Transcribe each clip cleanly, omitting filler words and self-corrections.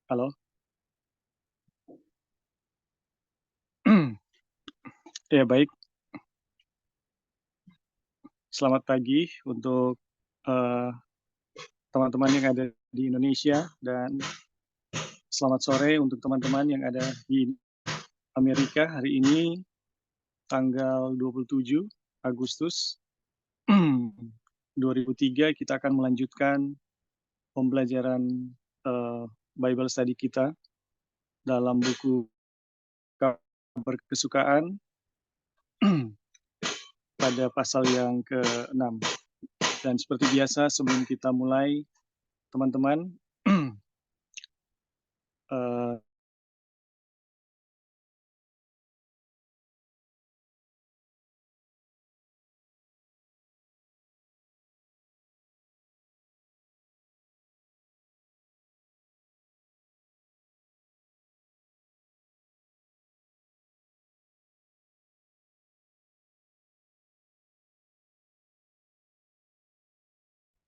Halo. Ya, baik. Selamat pagi untuk eh, teman-teman yang ada di Indonesia dan selamat sore untuk teman-teman yang ada di Amerika. Hari ini tanggal 27 Agustus 2003 kita akan melanjutkan pembelajaran eh, Bible study kita dalam buku Kabar Kesukaan pada pasal yang ke-6. Dan seperti biasa sebelum kita mulai, teman-teman, eh,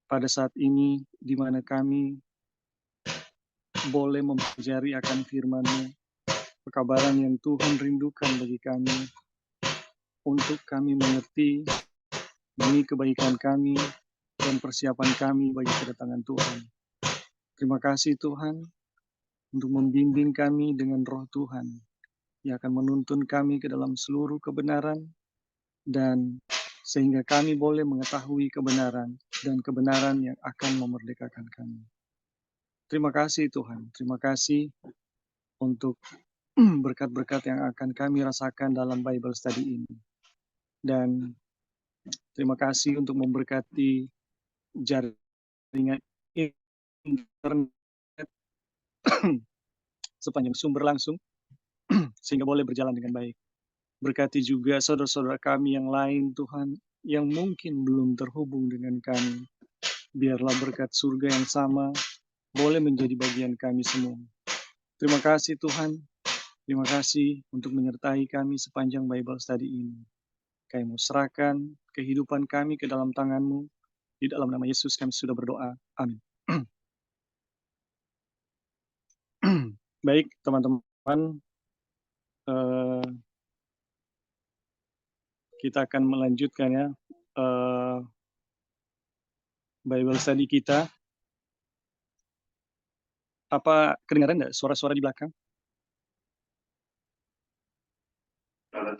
pada saat ini di mana kami boleh mempelajari akan firman-Mu, pekabaran yang Tuhan rindukan bagi kami, untuk kami mengerti demi kebaikan kami dan persiapan kami bagi kedatangan Tuhan. Terima kasih Tuhan untuk membimbing kami dengan roh Tuhan yang akan menuntun kami ke dalam seluruh kebenaran dan sehingga kami boleh mengetahui kebenaran dan kebenaran yang akan memerdekakan kami. Terima kasih Tuhan, terima kasih untuk berkat-berkat yang akan kami rasakan dalam Bible study ini. Dan terima kasih untuk memberkati jaringan internet sepanjang sumber langsung, sehingga boleh berjalan dengan baik. Berkati juga saudara-saudara kami yang lain, Tuhan, yang mungkin belum terhubung dengan kami. Biarlah berkat surga yang sama boleh menjadi bagian kami semua. Terima kasih Tuhan, terima kasih untuk menyertai kami sepanjang Bible study ini. Kami mau serahkan kehidupan kami ke dalam tangan-Mu. Di dalam nama Yesus kami sudah berdoa. Amin. Baik, teman-teman. Kita akan melanjutkan ya Bible study kita. Apa kedengaran nggak suara-suara di belakang?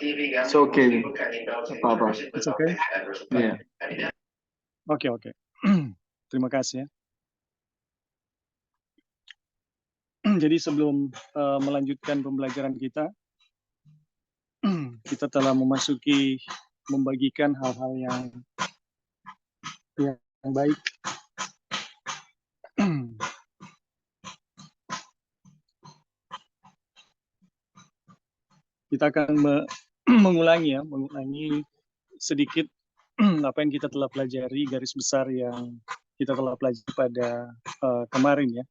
It's okay. Apa-apa. It's okay? Yeah. Oke. Terima kasih ya. Jadi sebelum melanjutkan pembelajaran kita, kita telah membagikan hal-hal yang baik. Kita akan mengulangi sedikit apa yang kita telah pelajari, garis besar yang kita telah pelajari pada kemarin ya.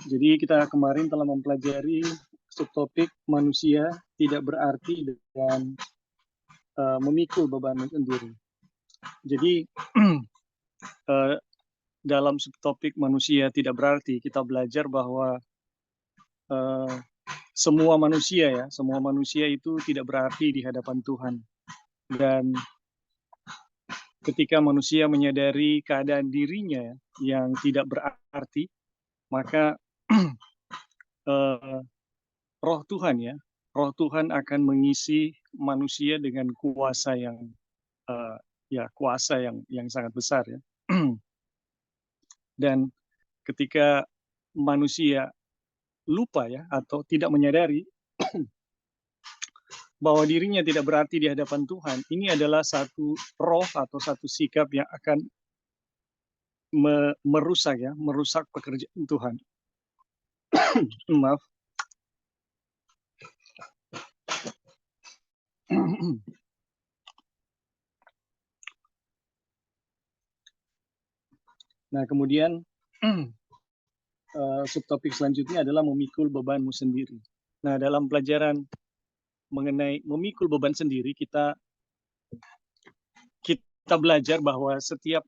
Jadi kita kemarin telah mempelajari subtopik manusia tidak berarti dan memikul beban sendiri. Jadi dalam subtopik manusia tidak berarti kita belajar bahwa semua manusia itu tidak berarti di hadapan Tuhan. Dan ketika manusia menyadari keadaan dirinya yang tidak berarti, maka roh Tuhan akan mengisi manusia dengan kuasa yang sangat besar ya. Dan ketika manusia lupa ya atau tidak menyadari bahwa dirinya tidak berarti di hadapan Tuhan, ini adalah satu roh atau satu sikap yang akan merusak pekerjaan Tuhan. Maaf. Nah, kemudian subtopik selanjutnya adalah memikul bebanmu sendiri. Nah, dalam pelajaran mengenai memikul beban sendiri, kita belajar bahwa setiap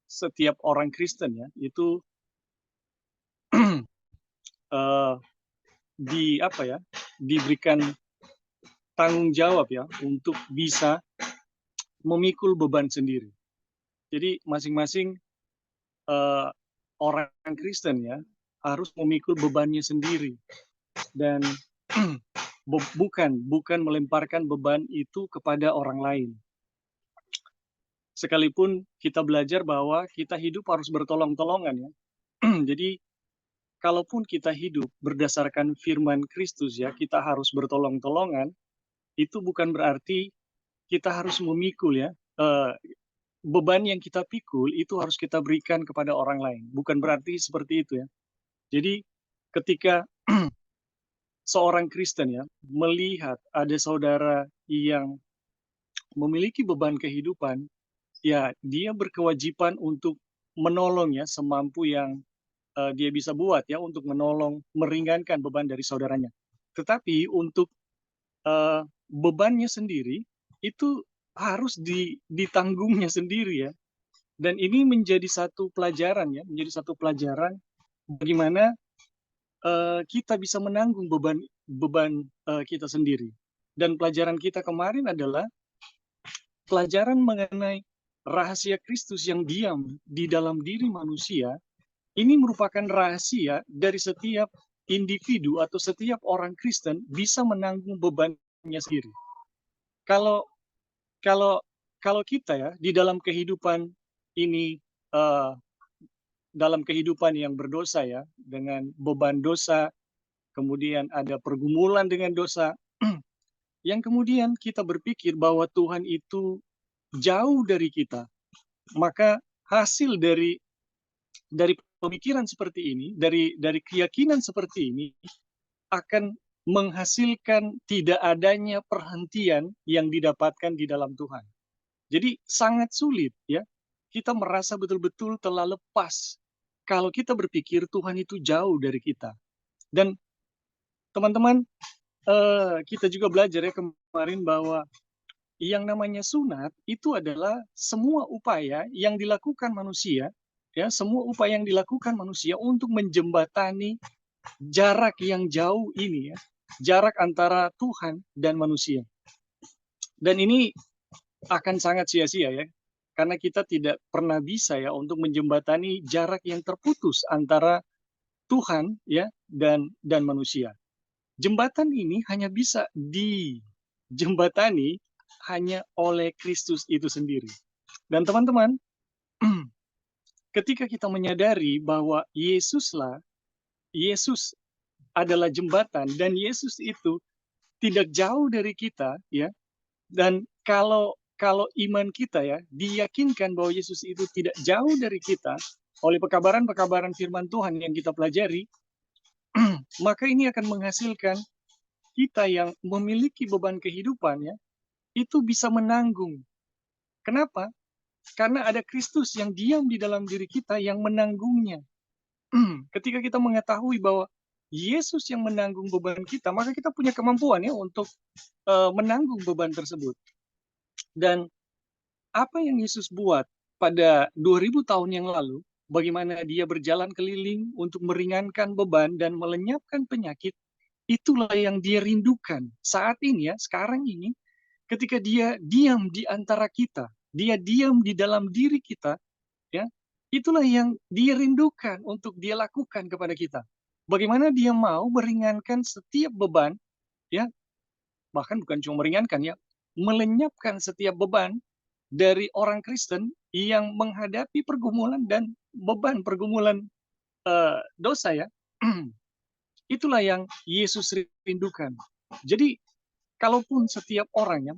setiap orang Kristen ya, itu eh, diberikan tanggung jawab ya untuk bisa memikul beban sendiri. Jadi masing-masing eh, orang Kristen ya harus memikul bebannya sendiri dan bukan melemparkan beban itu kepada orang lain. Sekalipun kita belajar bahwa kita hidup harus bertolong-tolongan ya. Jadi kalaupun kita hidup berdasarkan firman Kristus ya, kita harus bertolong-tolongan, itu bukan berarti kita harus memikul ya. Beban yang kita pikul itu harus kita berikan kepada orang lain. Bukan berarti seperti itu ya. Jadi ketika seorang Kristen ya melihat ada saudara yang memiliki beban kehidupan, ya dia berkewajiban untuk menolong ya semampu yang dia bisa buat ya untuk menolong meringankan beban dari saudaranya. Tetapi untuk bebannya sendiri itu harus ditanggungnya sendiri ya. Dan ini menjadi satu pelajaran ya, menjadi satu pelajaran bagaimana kita bisa menanggung beban kita sendiri. Dan pelajaran kita kemarin adalah pelajaran mengenai rahasia Kristus yang diam di dalam diri manusia. Ini merupakan rahasia dari setiap individu atau setiap orang Kristen bisa menanggung bebannya sendiri. Kalau kalau kalau kita ya di dalam kehidupan ini dalam kehidupan yang berdosa ya dengan beban dosa, kemudian ada pergumulan dengan dosa, yang kemudian kita berpikir bahwa Tuhan itu jauh dari kita, maka hasil dari pemikiran seperti ini, dari keyakinan seperti ini akan menghasilkan tidak adanya perhentian yang didapatkan di dalam Tuhan. Jadi sangat sulit ya kita merasa betul-betul telah lepas kalau kita berpikir Tuhan itu jauh dari kita. Dan teman-teman, kita juga belajar ya kemarin bahwa yang namanya sunat itu adalah semua upaya yang dilakukan manusia, ya semua upaya yang dilakukan manusia untuk menjembatani jarak yang jauh ini ya, jarak antara Tuhan dan manusia. Dan ini akan sangat sia-sia ya, karena kita tidak pernah bisa ya untuk menjembatani jarak yang terputus antara Tuhan ya dan manusia. Jembatan ini hanya bisa dijembatani hanya oleh Kristus itu sendiri. Dan teman-teman, ketika kita menyadari bahwa Yesus adalah jembatan dan Yesus itu tidak jauh dari kita ya. Dan kalau iman kita ya diyakinkan bahwa Yesus itu tidak jauh dari kita oleh pekabaran-pekabaran firman Tuhan yang kita pelajari, maka ini akan menghasilkan kita yang memiliki beban kehidupan ya, itu bisa menanggung. Kenapa? Karena ada Kristus yang diam di dalam diri kita yang menanggungnya. Ketika kita mengetahui bahwa Yesus yang menanggung beban kita, maka kita punya kemampuan ya untuk menanggung beban tersebut. Dan apa yang Yesus buat pada 2000 tahun yang lalu, bagaimana dia berjalan keliling untuk meringankan beban dan melenyapkan penyakit, itulah yang dia rindukan saat ini ya, sekarang ini, ketika dia diam di antara kita, dia diam di dalam diri kita, ya, itulah yang dia rindukan untuk dia lakukan kepada kita. Bagaimana dia mau meringankan setiap beban, ya, bahkan bukan cuma meringankan ya, melenyapkan setiap beban dari orang Kristen yang menghadapi pergumulan dan beban pergumulan dosa ya. Itulah yang Yesus rindukan. Jadi kalaupun setiap orang yang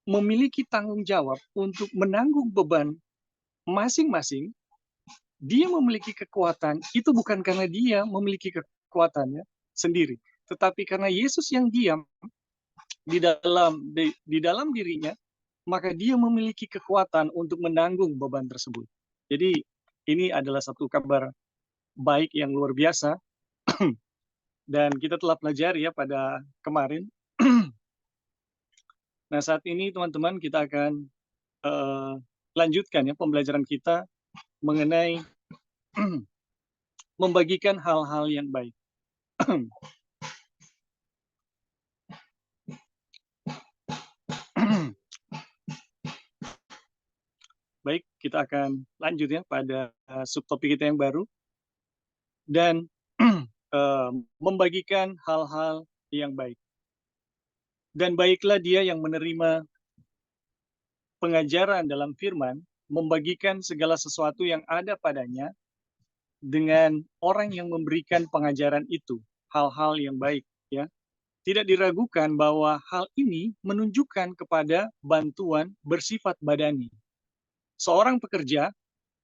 memiliki tanggung jawab untuk menanggung beban masing-masing, dia memiliki kekuatan, itu bukan karena dia memiliki kekuatannya sendiri, tetapi karena Yesus yang diam di dalam dirinya, maka dia memiliki kekuatan untuk menanggung beban tersebut. Jadi ini adalah satu kabar baik yang luar biasa dan kita telah pelajari ya pada kemarin. Nah saat ini teman-teman kita akan lanjutkan ya pembelajaran kita mengenai membagikan hal-hal yang baik. Baik, kita akan lanjut ya pada subtopik kita yang baru dan membagikan hal-hal yang baik. Dan baiklah dia yang menerima pengajaran dalam firman, membagikan segala sesuatu yang ada padanya dengan orang yang memberikan pengajaran itu, hal-hal yang baik ya. Tidak diragukan bahwa hal ini menunjukkan kepada bantuan bersifat badani. Seorang pekerja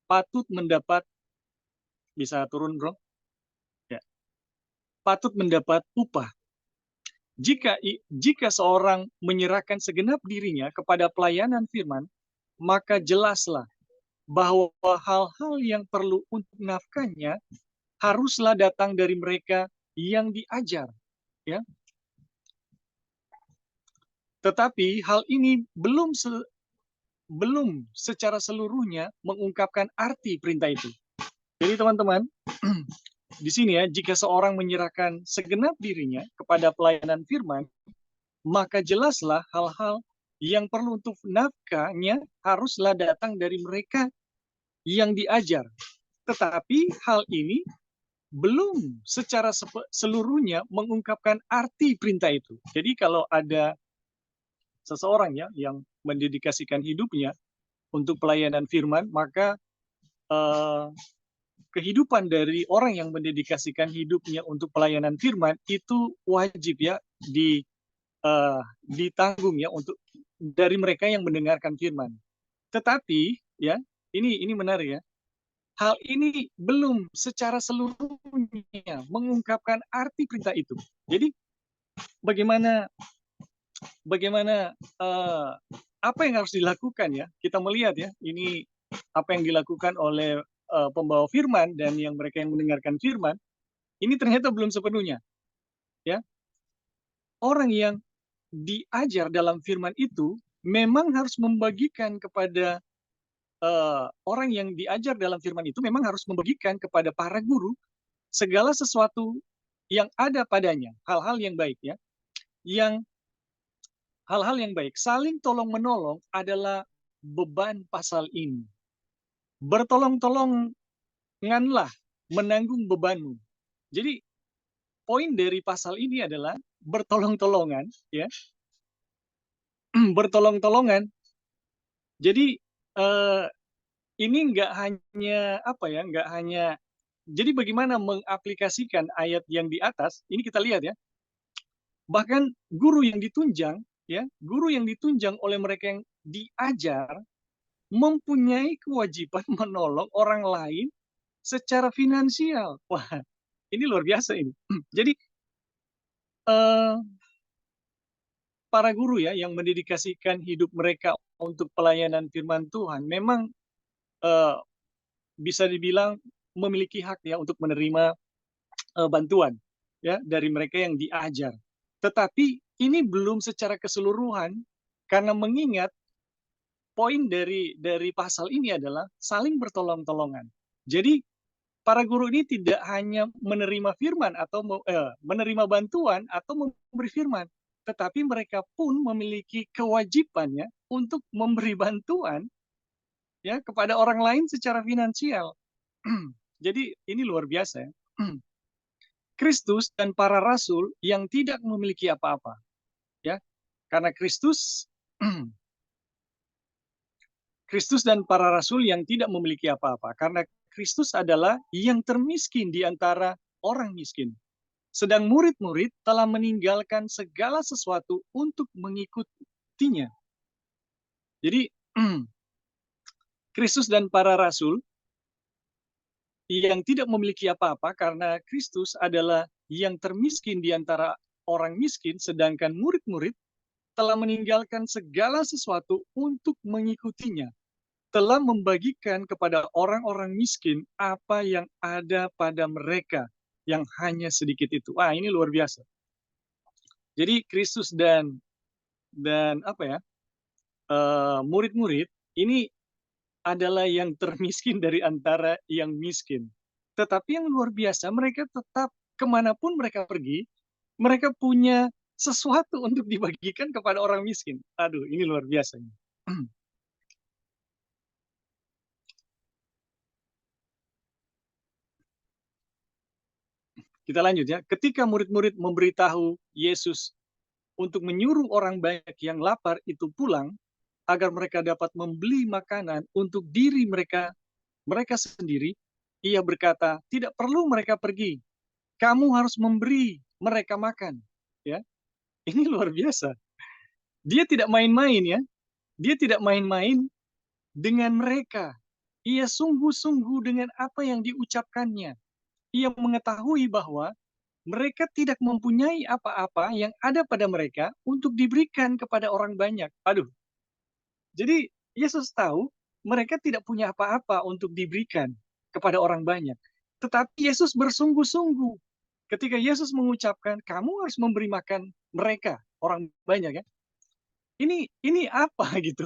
patut mendapat, bisa turun bro, ya, patut mendapat upah. Jika seorang menyerahkan segenap dirinya kepada pelayanan firman, maka jelaslah bahwa hal-hal yang perlu untuk nafkahnya haruslah datang dari mereka yang diajar, ya. Tetapi hal ini belum secara seluruhnya mengungkapkan arti perintah itu. Jadi teman-teman, di sini ya, jika seorang menyerahkan segenap dirinya kepada pelayanan firman, maka jelaslah hal-hal yang perlu untuk nafkahnya haruslah datang dari mereka yang diajar. Tetapi hal ini belum secara seluruhnya mengungkapkan arti perintah itu. Jadi kalau ada seseorang ya yang mendedikasikan hidupnya untuk pelayanan firman, maka kehidupan dari orang yang mendedikasikan hidupnya untuk pelayanan firman itu wajib ya ditanggung ya untuk dari mereka yang mendengarkan firman. Tetapi ya ini menarik ya. Hal ini belum secara seluruhnya mengungkapkan arti perintah itu. Jadi bagaimana apa yang harus dilakukan ya? Kita melihat ya, ini apa yang dilakukan oleh pembawa firman dan yang mereka yang mendengarkan firman, ini ternyata belum sepenuhnya. Ya, orang yang diajar dalam firman itu memang harus membagikan kepada orang yang diajar dalam firman itu memang harus membagikan kepada para guru segala sesuatu yang ada padanya, hal-hal yang baik ya, yang hal-hal yang baik. Saling tolong-menolong adalah beban pasal ini. Bertolong-tolonganlah menanggung bebanmu. Jadi poin dari pasal ini adalah bertolong-tolongan, ya, bertolong-tolongan. Jadi ini nggak hanya apa ya, nggak hanya. Jadi bagaimana mengaplikasikan ayat yang di atas? Ini kita lihat ya. Bahkan guru yang ditunjang, ya, guru yang ditunjang oleh mereka yang diajar mempunyai kewajiban menolong orang lain secara finansial. Wah, ini luar biasa ini. Jadi eh, para guru ya yang mendedikasikan hidup mereka untuk pelayanan firman Tuhan memang eh, bisa dibilang memiliki hak ya untuk menerima bantuan ya dari mereka yang diajar. Tetapi ini belum secara keseluruhan karena mengingat poin dari pasal ini adalah saling bertolong-tolongan. Jadi para guru ini tidak hanya menerima firman atau menerima bantuan atau memberi firman, tetapi mereka pun memiliki kewajibannya untuk memberi bantuan ya kepada orang lain secara finansial. Jadi ini luar biasa ya. Kristus dan para rasul yang tidak memiliki apa-apa ya. Karena Kristus dan para rasul yang tidak memiliki apa-apa karena Kristus adalah yang termiskin di antara orang miskin. Sedang murid-murid telah meninggalkan segala sesuatu untuk mengikutinya. Jadi Kristus dan para rasul yang tidak memiliki apa-apa karena Kristus adalah yang termiskin di antara orang miskin, sedangkan murid-murid telah meninggalkan segala sesuatu untuk mengikutinya. Telah membagikan kepada orang-orang miskin apa yang ada pada mereka yang hanya sedikit itu. Wah, ini luar biasa. Jadi Kristus dan apa ya murid-murid ini adalah yang termiskin dari antara yang miskin. Tetapi yang luar biasa, mereka tetap kemanapun mereka pergi, mereka punya sesuatu untuk dibagikan kepada orang miskin. Aduh, ini luar biasa. Kita lanjut ya. Ketika murid-murid memberitahu Yesus untuk menyuruh orang banyak yang lapar itu pulang, agar mereka dapat membeli makanan untuk diri mereka mereka sendiri, ia berkata, tidak perlu mereka pergi. Kamu harus memberi mereka makan. Ya, ini luar biasa. Dia tidak main-main ya. Dia tidak main-main dengan mereka. Ia sungguh-sungguh dengan apa yang diucapkannya. Ia mengetahui bahwa mereka tidak mempunyai apa-apa yang ada pada mereka untuk diberikan kepada orang banyak. Aduh, jadi Yesus tahu mereka tidak punya apa-apa untuk diberikan kepada orang banyak. Tetapi Yesus bersungguh-sungguh ketika Yesus mengucapkan, kamu harus memberi makan mereka, orang banyak ya. Ini apa gitu.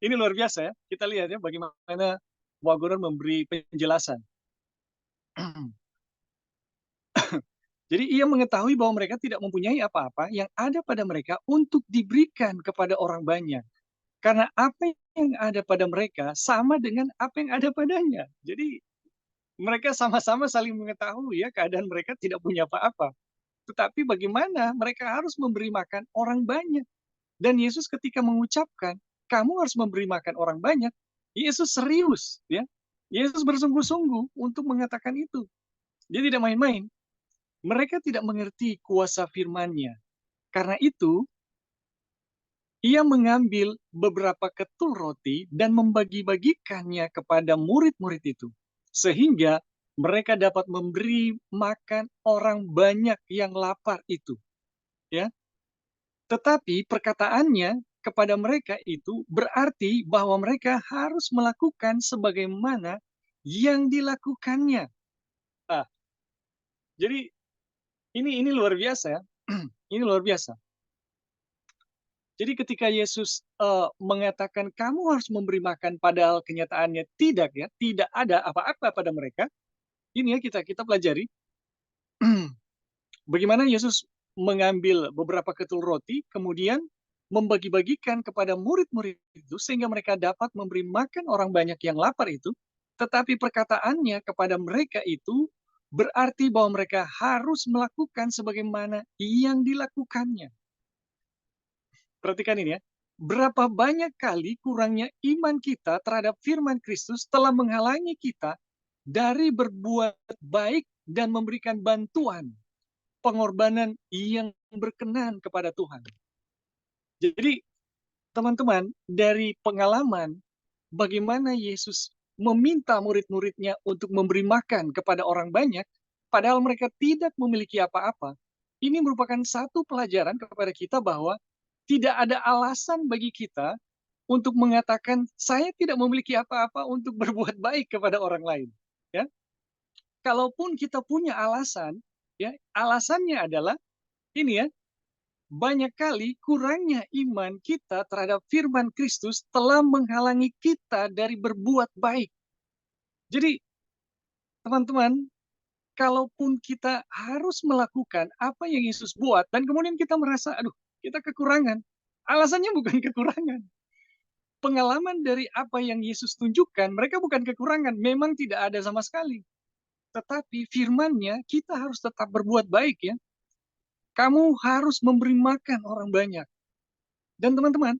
Ini luar biasa ya. Kita lihat ya bagaimana Wagoner memberi penjelasan. Jadi ia mengetahui bahwa mereka tidak mempunyai apa-apa yang ada pada mereka untuk diberikan kepada orang banyak. Karena apa yang ada pada mereka sama dengan apa yang ada padanya. Jadi mereka sama-sama saling mengetahui ya keadaan mereka tidak punya apa-apa. Tetapi bagaimana mereka harus memberi makan orang banyak. Dan Yesus ketika mengucapkan, kamu harus memberi makan orang banyak, Yesus serius ya. Yesus bersungguh-sungguh untuk mengatakan itu. Dia tidak main-main. Mereka tidak mengerti kuasa firman-Nya. Karena itu, ia mengambil beberapa ketul roti dan membagi-bagikannya kepada murid-murid itu, sehingga mereka dapat memberi makan orang banyak yang lapar itu. Ya, tetapi perkataannya kepada mereka itu berarti bahwa mereka harus melakukan sebagaimana yang dilakukannya. Ah, jadi ini luar biasa ya. Ini luar biasa. Jadi ketika Yesus mengatakan kamu harus memberi makan, padahal kenyataannya tidak ya, tidak ada apa-apa pada mereka. Ini ya kita pelajari bagaimana Yesus mengambil beberapa ketul roti, kemudian membagi-bagikan kepada murid-murid itu sehingga mereka dapat memberi makan orang banyak yang lapar itu. Tetapi perkataannya kepada mereka itu berarti bahwa mereka harus melakukan sebagaimana yang dilakukannya. Perhatikan ini ya. Berapa banyak kali kurangnya iman kita terhadap firman Kristus telah menghalangi kita dari berbuat baik dan memberikan bantuan, pengorbanan yang berkenan kepada Tuhan. Jadi, teman-teman, dari pengalaman bagaimana Yesus meminta murid-muridnya untuk memberi makan kepada orang banyak, padahal mereka tidak memiliki apa-apa, ini merupakan satu pelajaran kepada kita bahwa tidak ada alasan bagi kita untuk mengatakan saya tidak memiliki apa-apa untuk berbuat baik kepada orang lain. Ya, kalaupun kita punya alasan, ya alasannya adalah ini ya, banyak kali kurangnya iman kita terhadap firman Kristus telah menghalangi kita dari berbuat baik. Jadi, teman-teman, kalaupun kita harus melakukan apa yang Yesus buat, dan kemudian kita merasa, aduh, kita kekurangan. Alasannya bukan kekurangan. Pengalaman dari apa yang Yesus tunjukkan, mereka bukan kekurangan, memang tidak ada sama sekali. Tetapi firman-Nya, kita harus tetap berbuat baik ya. Kamu harus memberi makan orang banyak. Dan teman-teman,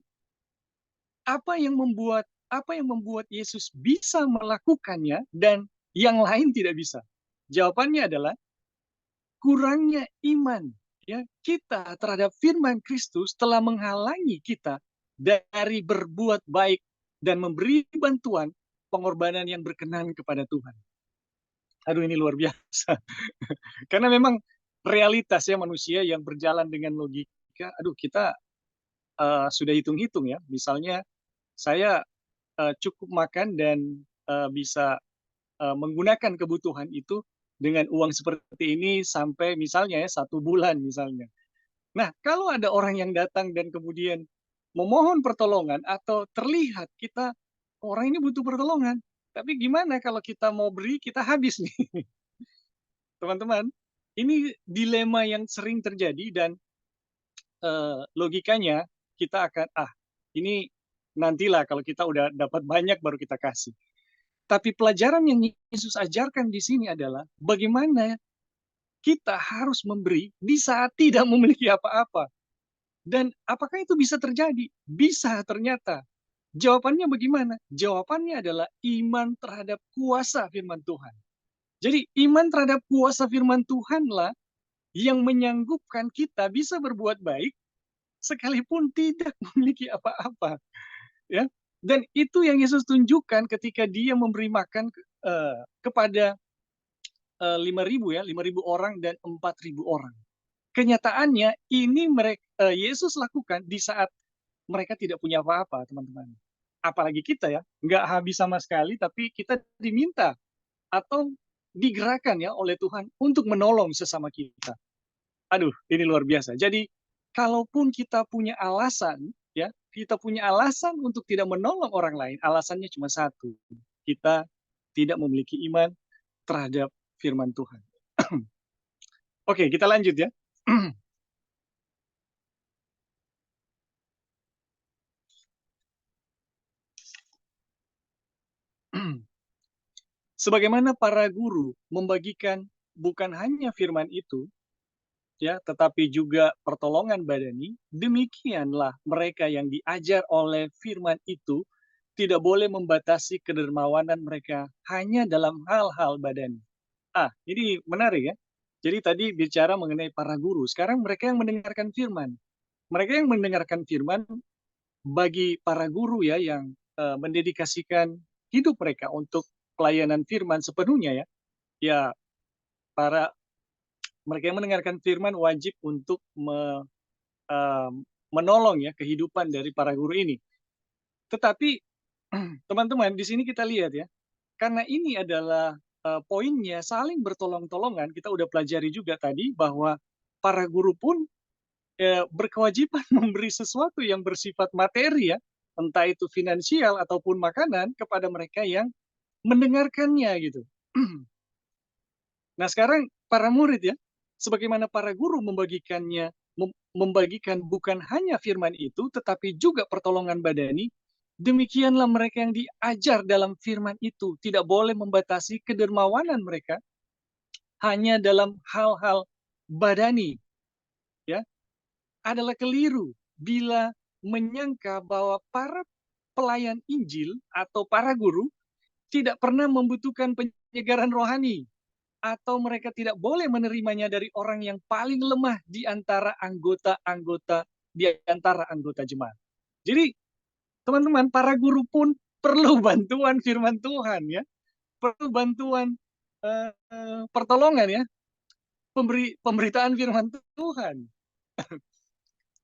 apa yang membuat Yesus bisa melakukannya dan yang lain tidak bisa? Jawabannya adalah kurangnya iman ya kita terhadap firman Kristus telah menghalangi kita dari berbuat baik dan memberi bantuan pengorbanan yang berkenan kepada Tuhan. Aduh, ini luar biasa. Karena memang realitas ya manusia yang berjalan dengan logika. Aduh, kita sudah hitung-hitung ya. Misalnya saya cukup makan dan bisa menggunakan kebutuhan itu dengan uang seperti ini sampai misalnya ya 1 bulan misalnya. Nah, kalau ada orang yang datang dan kemudian memohon pertolongan atau terlihat kita orang ini butuh pertolongan. Tapi gimana kalau kita mau beri, kita habis nih. Teman-teman, ini dilema yang sering terjadi dan logikanya kita akan, ini nantilah kalau kita udah dapat banyak baru kita kasih. Tapi pelajaran yang Yesus ajarkan di sini adalah bagaimana kita harus memberi di saat tidak memiliki apa-apa. Dan apakah itu bisa terjadi? Bisa ternyata. Jawabannya bagaimana? Jawabannya adalah iman terhadap kuasa firman Tuhan. Jadi iman terhadap kuasa firman Tuhanlah yang menyanggupkan kita bisa berbuat baik sekalipun tidak memiliki apa-apa, ya. Dan itu yang Yesus tunjukkan ketika Dia memberi makan kepada 5.000 ya, 5.000 orang dan 4.000 orang. Kenyataannya ini Yesus lakukan di saat mereka tidak punya apa-apa, teman-teman. Apalagi kita ya, nggak habis sama sekali, tapi kita diminta atau digerakkan ya oleh Tuhan untuk menolong sesama kita. Aduh, ini luar biasa. Jadi, kalaupun kita punya alasan, ya, kita punya alasan untuk tidak menolong orang lain, alasannya cuma satu, kita tidak memiliki iman terhadap firman Tuhan. Oke, kita lanjut ya. Sebagaimana para guru membagikan bukan hanya firman itu, ya, tetapi juga pertolongan badani, demikianlah mereka yang diajar oleh firman itu tidak boleh membatasi kedermawanan mereka hanya dalam hal-hal badani. Ini menarik ya. Jadi tadi bicara mengenai para guru, sekarang mereka yang mendengarkan firman. Mereka yang mendengarkan firman bagi para guru ya yang mendedikasikan hidup mereka untuk pelayanan firman sepenuhnya ya. Ya, para mereka yang mendengarkan firman wajib untuk menolong ya kehidupan dari para guru ini. Tetapi teman-teman di sini kita lihat ya, karena ini adalah poinnya saling bertolong-tolongan. Kita udah pelajari juga tadi bahwa para guru pun berkewajiban memberi sesuatu yang bersifat materi ya, entah itu finansial ataupun makanan kepada mereka yang mendengarkannya gitu. Nah sekarang para murid ya, sebagaimana para guru membagikan bukan hanya firman itu, tetapi juga pertolongan badani, demikianlah mereka yang diajar dalam firman itu tidak boleh membatasi kedermawanan mereka hanya dalam hal-hal badani. Ya, adalah keliru bila menyangka bahwa para pelayan Injil atau para guru tidak pernah membutuhkan penyegaran rohani atau mereka tidak boleh menerimanya dari orang yang paling lemah di antara anggota-anggota jemaat. Jadi, teman-teman, para guru pun perlu bantuan firman Tuhan ya, perlu bantuan pertolongan ya, pemberitaan firman Tuhan.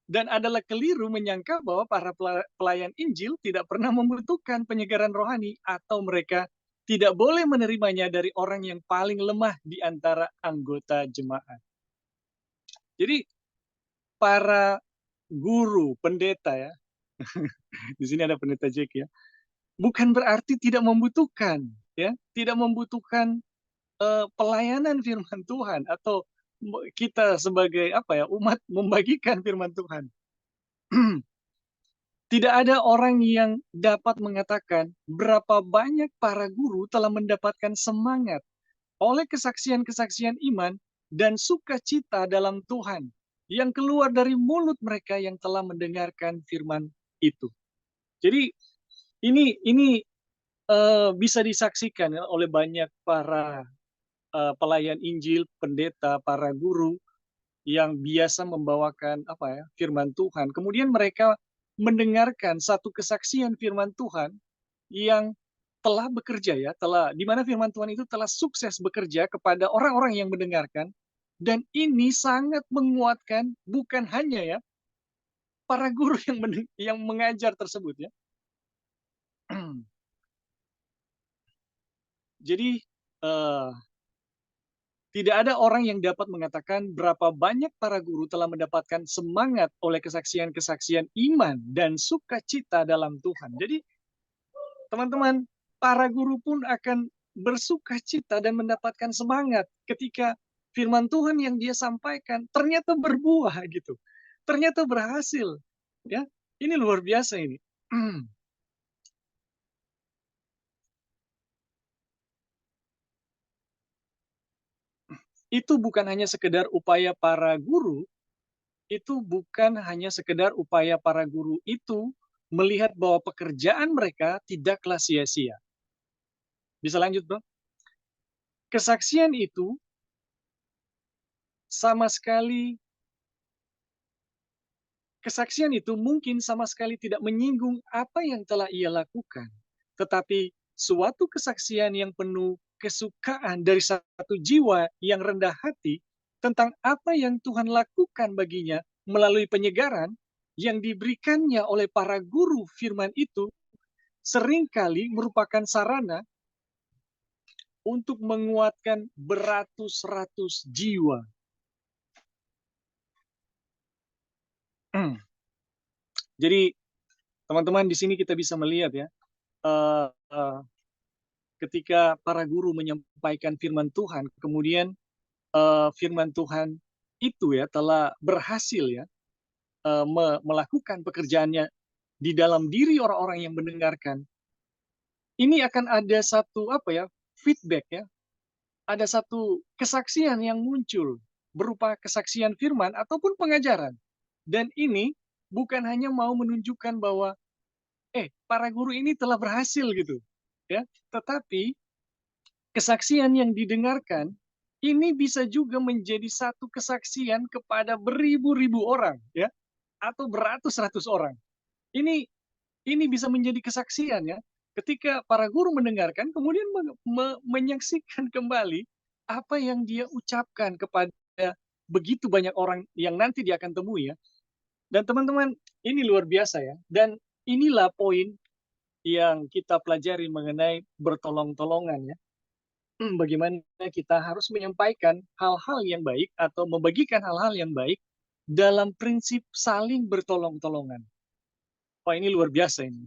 Dan adalah keliru menyangka bahwa para pelayan Injil tidak pernah membutuhkan penyegaran rohani atau mereka tidak boleh menerimanya dari orang yang paling lemah di antara anggota jemaat. Jadi para guru, pendeta ya, di sini ada pendeta Jack ya, bukan berarti tidak membutuhkan ya, tidak membutuhkan pelayanan firman Tuhan atau kita sebagai umat membagikan firman Tuhan. Tidak ada orang yang dapat mengatakan berapa banyak para guru telah mendapatkan semangat oleh kesaksian-kesaksian iman dan sukacita dalam Tuhan yang keluar dari mulut mereka yang telah mendengarkan firman itu. Jadi ini bisa disaksikan ya, oleh banyak para pelayan Injil, pendeta, para guru yang biasa membawakan firman Tuhan. Kemudian mereka mendengarkan satu kesaksian firman Tuhan yang telah bekerja ya, di mana firman Tuhan itu telah sukses bekerja kepada orang-orang yang mendengarkan, dan ini sangat menguatkan bukan hanya ya para guru yang mengajar tersebut ya. Jadi tidak ada orang yang dapat mengatakan berapa banyak para guru telah mendapatkan semangat oleh kesaksian-kesaksian iman dan sukacita dalam Tuhan. Jadi teman-teman, para guru pun akan bersuka cita dan mendapatkan semangat ketika firman Tuhan yang dia sampaikan ternyata berbuah gitu. Ternyata berhasil. Ya, ini luar biasa ini. Itu bukan hanya sekedar upaya para guru, itu bukan hanya sekedar upaya para guru itu melihat bahwa pekerjaan mereka tidaklah sia-sia. Bisa lanjut, Bro? Kesaksian itu sama sekali kesaksian itu mungkin sama sekali tidak menyinggung apa yang telah ia lakukan, tetapi suatu kesaksian yang penuh kesukaan dari satu jiwa yang rendah hati tentang apa yang Tuhan lakukan baginya melalui penyegaran yang diberikannya oleh para guru firman itu seringkali merupakan sarana untuk menguatkan beratus-ratus jiwa. Jadi teman-teman di sini kita bisa melihat ya, uh, uh, ketika para guru menyampaikan firman Tuhan, kemudian firman Tuhan itu ya telah berhasil ya melakukan pekerjaannya di dalam diri orang-orang yang mendengarkan. Ini akan ada satu apa ya feedback ya, ada satu kesaksian yang muncul berupa kesaksian firman ataupun pengajaran. Dan ini bukan hanya mau menunjukkan bahwa para guru ini telah berhasil gitu ya, tetapi kesaksian yang didengarkan ini bisa juga menjadi satu kesaksian kepada beribu-ribu orang ya, atau beratus-ratus orang. Ini bisa menjadi kesaksian ya, ketika para guru mendengarkan kemudian menyaksikan kembali apa yang dia ucapkan kepada begitu banyak orang yang nanti dia akan temui ya. Dan teman-teman, ini luar biasa ya. Dan inilah poin yang kita pelajari mengenai bertolong-tolongan ya. Bagaimana kita harus menyampaikan hal-hal yang baik atau membagikan hal-hal yang baik dalam prinsip saling bertolong-tolongan. Wah, ini luar biasa ini.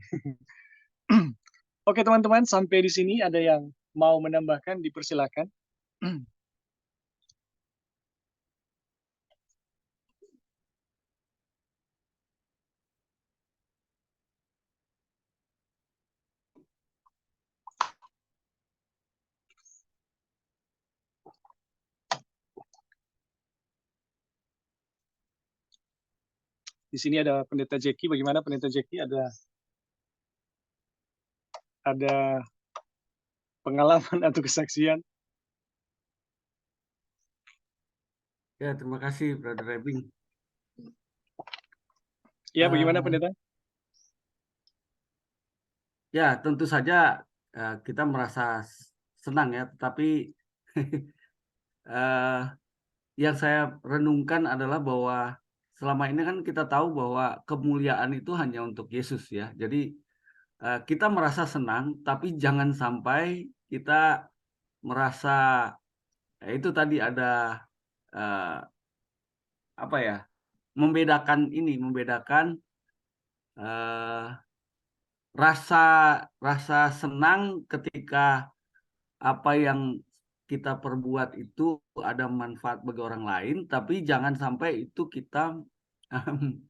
Oke, teman-teman, sampai di sini ada yang mau menambahkan, dipersilakan. Di sini ada Pendeta Jeki. Bagaimana Pendeta Jeki? Ada pengalaman atau kesaksian? Ya, terima kasih, Brother Rebing. Ya, bagaimana Pendeta? Ya, tentu saja kita merasa senang ya, tetapi yang saya renungkan adalah bahwa selama ini kan kita tahu bahwa kemuliaan itu hanya untuk Yesus ya. Jadi kita merasa senang, tapi jangan sampai kita merasa itu tadi ada apa ya, membedakan rasa senang ketika apa yang kita perbuat itu ada manfaat bagi orang lain, tapi jangan sampai itu kita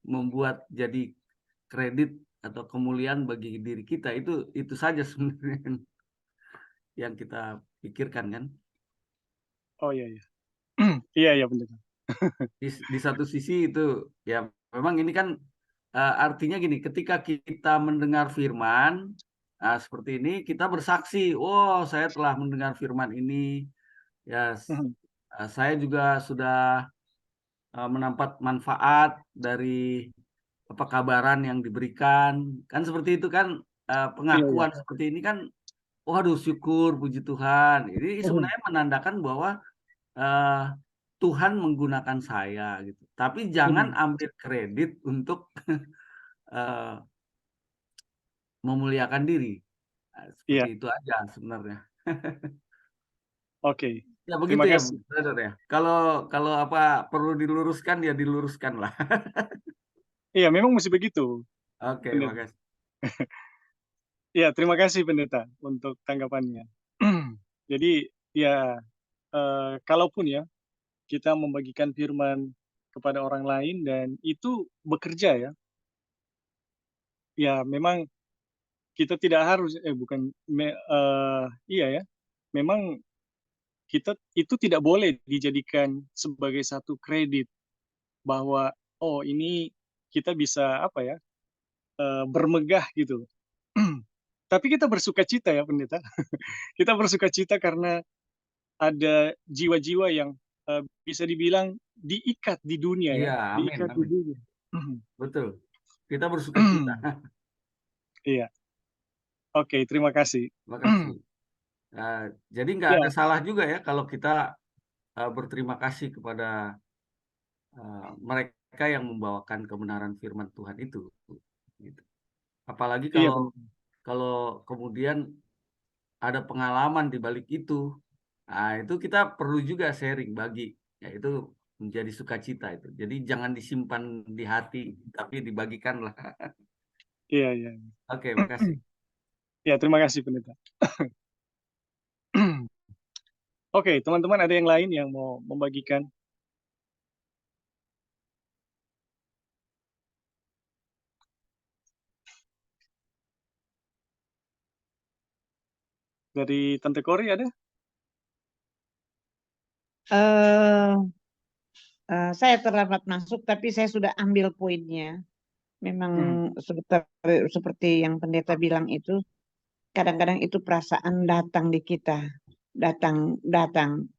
membuat jadi kredit atau kemuliaan bagi diri kita. Itu saja sebenarnya yang kita pikirkan kan. Oh iya, iya. Iya, iya, Pendeta. Di satu sisi itu ya memang ini kan artinya gini, ketika kita mendengar firman seperti ini, kita bersaksi, oh saya telah mendengar firman ini, ya saya juga sudah mendapat manfaat dari kabaran yang diberikan, kan seperti itu kan, Iya, iya. pengakuan seperti ini kan, waduh syukur puji Tuhan, ini sebenarnya menandakan bahwa Tuhan menggunakan saya gitu. Tapi jangan ambil kredit untuk memuliakan diri. Iya, Seperti itu aja sebenarnya. oke. Ya begitu Terima ya, kasih. Brother ya. Kalau apa perlu diluruskan ya diluruskan lah. Iya, memang mesti begitu, Oke, Pendeta. makasih. Ya, terima kasih pendeta untuk tanggapannya. Jadi ya, kalaupun ya kita membagikan firman kepada orang lain dan itu bekerja ya, ya memang kita tidak harus bukan iya ya, memang kita itu tidak boleh dijadikan sebagai satu kredit bahwa, oh ini kita bisa apa ya, bermegah gitu. Tapi kita bersukacita ya pendeta, kita bersukacita karena ada jiwa-jiwa yang, bisa dibilang diikat di dunia ya, Iya, amin, diikat di amin. dunia. Betul. Kita bersuka cita. Iya, oke terima kasih. Terima kasih. Jadi nggak ada Ya, salah juga ya kalau kita berterima kasih kepada mereka yang membawakan kebenaran firman Tuhan itu. Gitu. Apalagi iya kalau benar. kalau kemudian ada pengalaman di balik itu, nah itu kita perlu juga sharing, bagi, ya itu menjadi sukacita itu. Jadi jangan disimpan di hati, tapi dibagikanlah. Iya iya. Oke, makasih. Ya terima kasih pendeta. Oke, teman-teman ada yang lain yang mau membagikan? Dari Tante Kori ada? Eh, saya terlambat masuk, tapi saya sudah ambil poinnya. Memang Mhm, seperti yang pendeta bilang itu, kadang-kadang itu perasaan datang di kita, datang,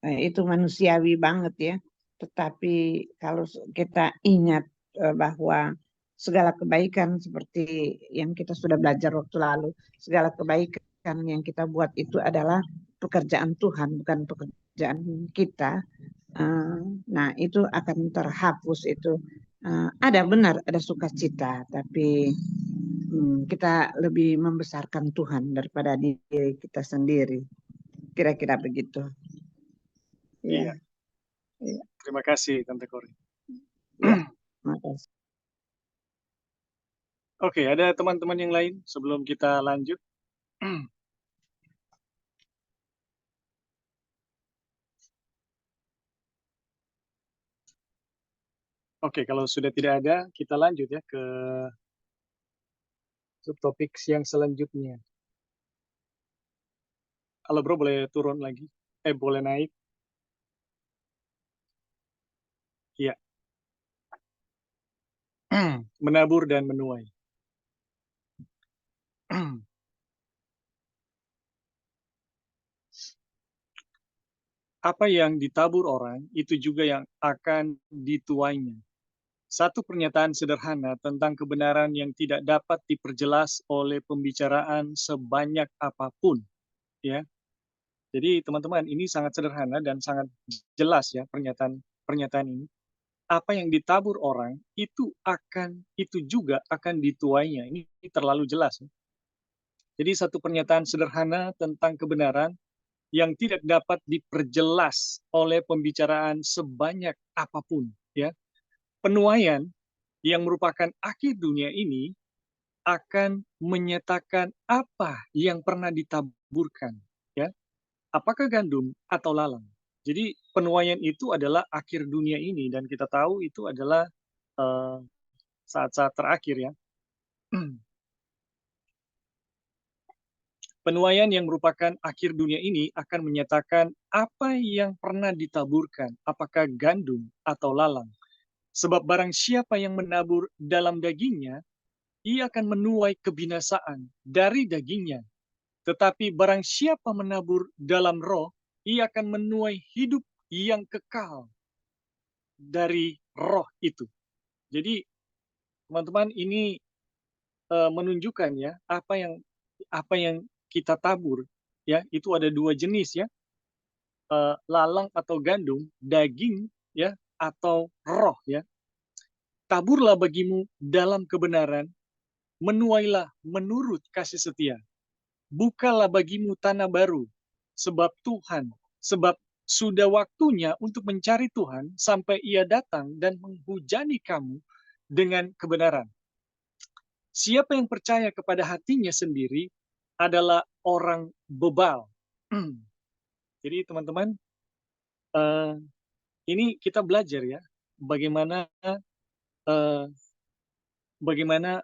itu manusiawi banget ya. Tetapi kalau kita ingat bahwa segala kebaikan seperti yang kita sudah belajar waktu lalu, segala kebaikan yang kita buat itu adalah pekerjaan Tuhan, bukan pekerjaan kita. Nah, itu akan terhapus itu. Ada benar, ada sukacita, tapi kita lebih membesarkan Tuhan daripada diri kita sendiri. Kira-kira begitu. iya, Ya, ya, terima kasih Tante Kori. ya. Makasih. Oke, ada teman-teman yang lain sebelum kita lanjut? Oke, kalau sudah tidak ada, kita lanjut ya ke subtopik yang selanjutnya. Halo bro, boleh turun lagi? Boleh naik? Iya. Menabur dan menuai. Apa yang ditabur orang, itu juga yang akan dituainya. Satu pernyataan sederhana tentang kebenaran yang tidak dapat diperjelas oleh pembicaraan sebanyak apapun. Ya, jadi teman-teman ini sangat sederhana dan sangat jelas ya pernyataan ini. Apa yang ditabur orang itu juga akan dituainya. Ini terlalu jelas. Ya. Jadi satu pernyataan sederhana tentang kebenaran yang tidak dapat diperjelas oleh pembicaraan sebanyak apapun. Ya, penuaian yang merupakan akhir dunia ini akan menyatakan apa yang pernah ditaburkan. Ya, apakah gandum atau lalang. Jadi penuaian itu adalah akhir dunia ini dan kita tahu itu adalah eh, saat-saat terakhir ya. Penuaian yang merupakan akhir dunia ini akan menyatakan apa yang pernah ditaburkan, apakah gandum atau lalang. Sebab barang siapa yang menabur dalam dagingnya, ia akan menuai kebinasaan dari dagingnya. Tetapi barang siapa menabur dalam roh, ia akan menuai hidup yang kekal dari roh itu. Jadi teman-teman ini menunjukkan ya apa yang kita tabur ya itu ada dua jenis ya, lalang atau gandum, daging ya atau roh ya. Taburlah bagimu dalam kebenaran, menuailah menurut kasih setia. Bukalah bagimu tanah baru, sebab sudah waktunya untuk mencari Tuhan sampai ia datang dan menghujani kamu dengan kebenaran. Siapa yang percaya kepada hatinya sendiri, adalah orang bebal. Jadi teman-teman, ini kita belajar ya, bagaimana bagaimana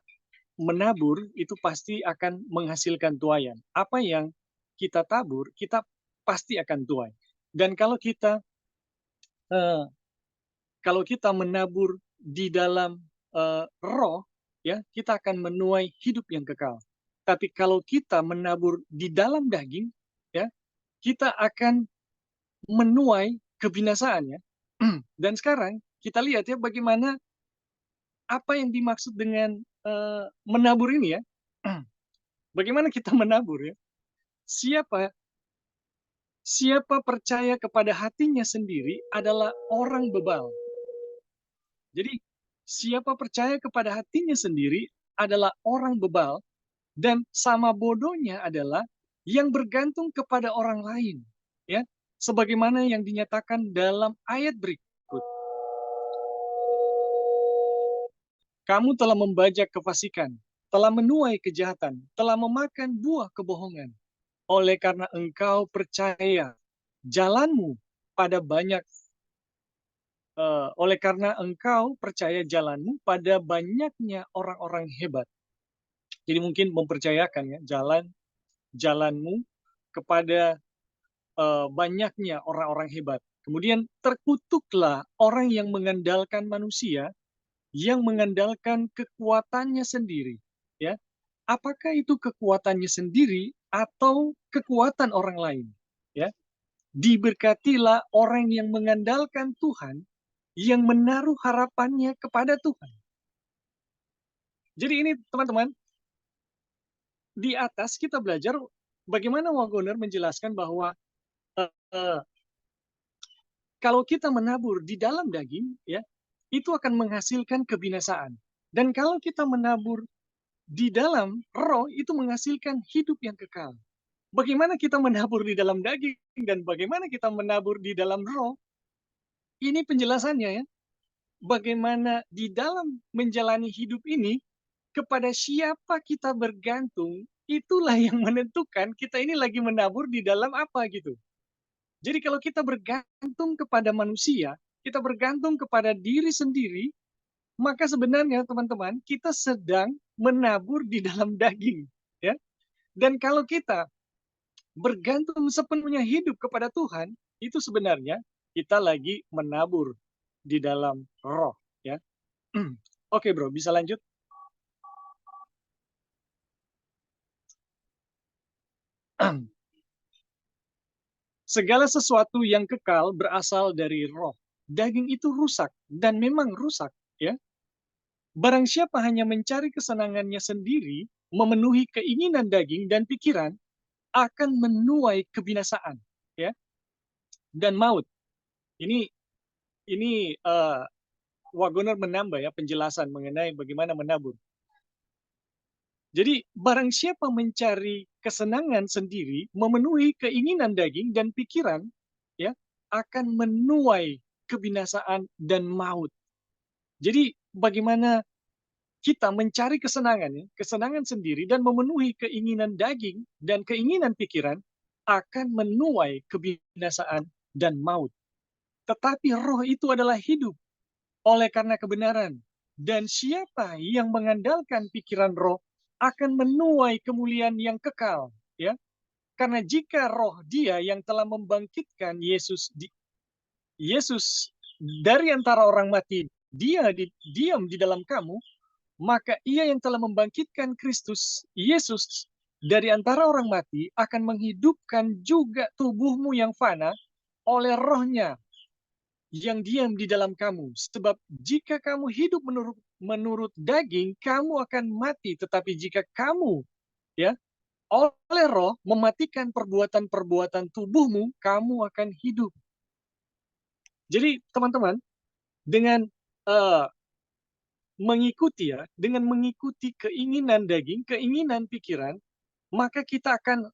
menabur itu pasti akan menghasilkan tuaian. Apa yang kita tabur, kita pasti akan tuai. Dan kalau kita menabur di dalam roh, ya, kita akan menuai hidup yang kekal. Tapi kalau kita menabur di dalam daging, ya, kita akan menuai kebinasaan, ya. Dan sekarang kita lihat ya bagaimana apa yang dimaksud dengan menabur ini, ya. Bagaimana kita menabur, ya? Siapa percaya kepada hatinya sendiri adalah orang bebal. Jadi, siapa percaya kepada hatinya sendiri adalah orang bebal, dan sama bodohnya adalah yang bergantung kepada orang lain. Ya, sebagaimana yang dinyatakan dalam ayat berikut. Kamu telah membajak kefasikan, telah menuai kejahatan, telah memakan buah kebohongan. Oleh karena engkau percaya jalanmu pada banyak oleh karena engkau percaya jalanmu pada banyaknya orang-orang hebat. Jadi mungkin mempercayakan ya jalanmu kepada banyaknya orang-orang hebat. Kemudian terkutuklah orang yang mengandalkan manusia, yang mengandalkan kekuatannya sendiri. Ya, apakah itu kekuatannya sendiri atau kekuatan orang lain? Ya, diberkatilah orang yang mengandalkan Tuhan, yang menaruh harapannya kepada Tuhan. Jadi ini teman-teman, di atas kita belajar bagaimana Wagoner menjelaskan bahwa kalau kita menabur di dalam daging, ya, itu akan menghasilkan kebinasaan. Dan kalau kita menabur di dalam roh, itu menghasilkan hidup yang kekal. Bagaimana kita menabur di dalam daging dan bagaimana kita menabur di dalam roh? Ini penjelasannya, ya. Bagaimana di dalam menjalani hidup ini, kepada siapa kita bergantung, itulah yang menentukan kita ini lagi menabur di dalam apa gitu. Jadi kalau kita bergantung kepada manusia, kita bergantung kepada diri sendiri, maka sebenarnya teman-teman, kita sedang menabur di dalam daging. Ya. Dan kalau kita bergantung sepenuhnya hidup kepada Tuhan, itu sebenarnya kita lagi menabur di dalam roh. Ya. Oke bro, bisa lanjut? Segala sesuatu yang kekal berasal dari roh. Daging itu rusak, dan memang rusak. Ya. Barang siapa hanya mencari kesenangannya sendiri, memenuhi keinginan daging dan pikiran, akan menuai kebinasaan, ya, dan maut. Ini Wagoner menambah ya penjelasan mengenai bagaimana menabur. Jadi barang siapa mencari kesenangan sendiri, memenuhi keinginan daging dan pikiran, ya, akan menuai kebinasaan dan maut. Jadi bagaimana kita mencari kesenangan, ya, kesenangan sendiri dan memenuhi keinginan daging dan keinginan pikiran akan menuai kebinasaan dan maut. Tetapi roh itu adalah hidup oleh karena kebenaran. Dan siapa yang mengandalkan pikiran roh akan menuai kemuliaan yang kekal. Ya, karena jika roh dia yang telah membangkitkan Yesus dari antara orang mati, dia diam di dalam kamu, maka ia yang telah membangkitkan Kristus Yesus dari antara orang mati akan menghidupkan juga tubuhmu yang fana oleh rohnya yang diam di dalam kamu. Sebab jika kamu hidup menurut daging, kamu akan mati. Tetapi jika kamu, ya, oleh roh mematikan perbuatan-perbuatan tubuhmu, kamu akan hidup. Jadi teman-teman, dengan dengan mengikuti keinginan daging, keinginan pikiran, maka kita akan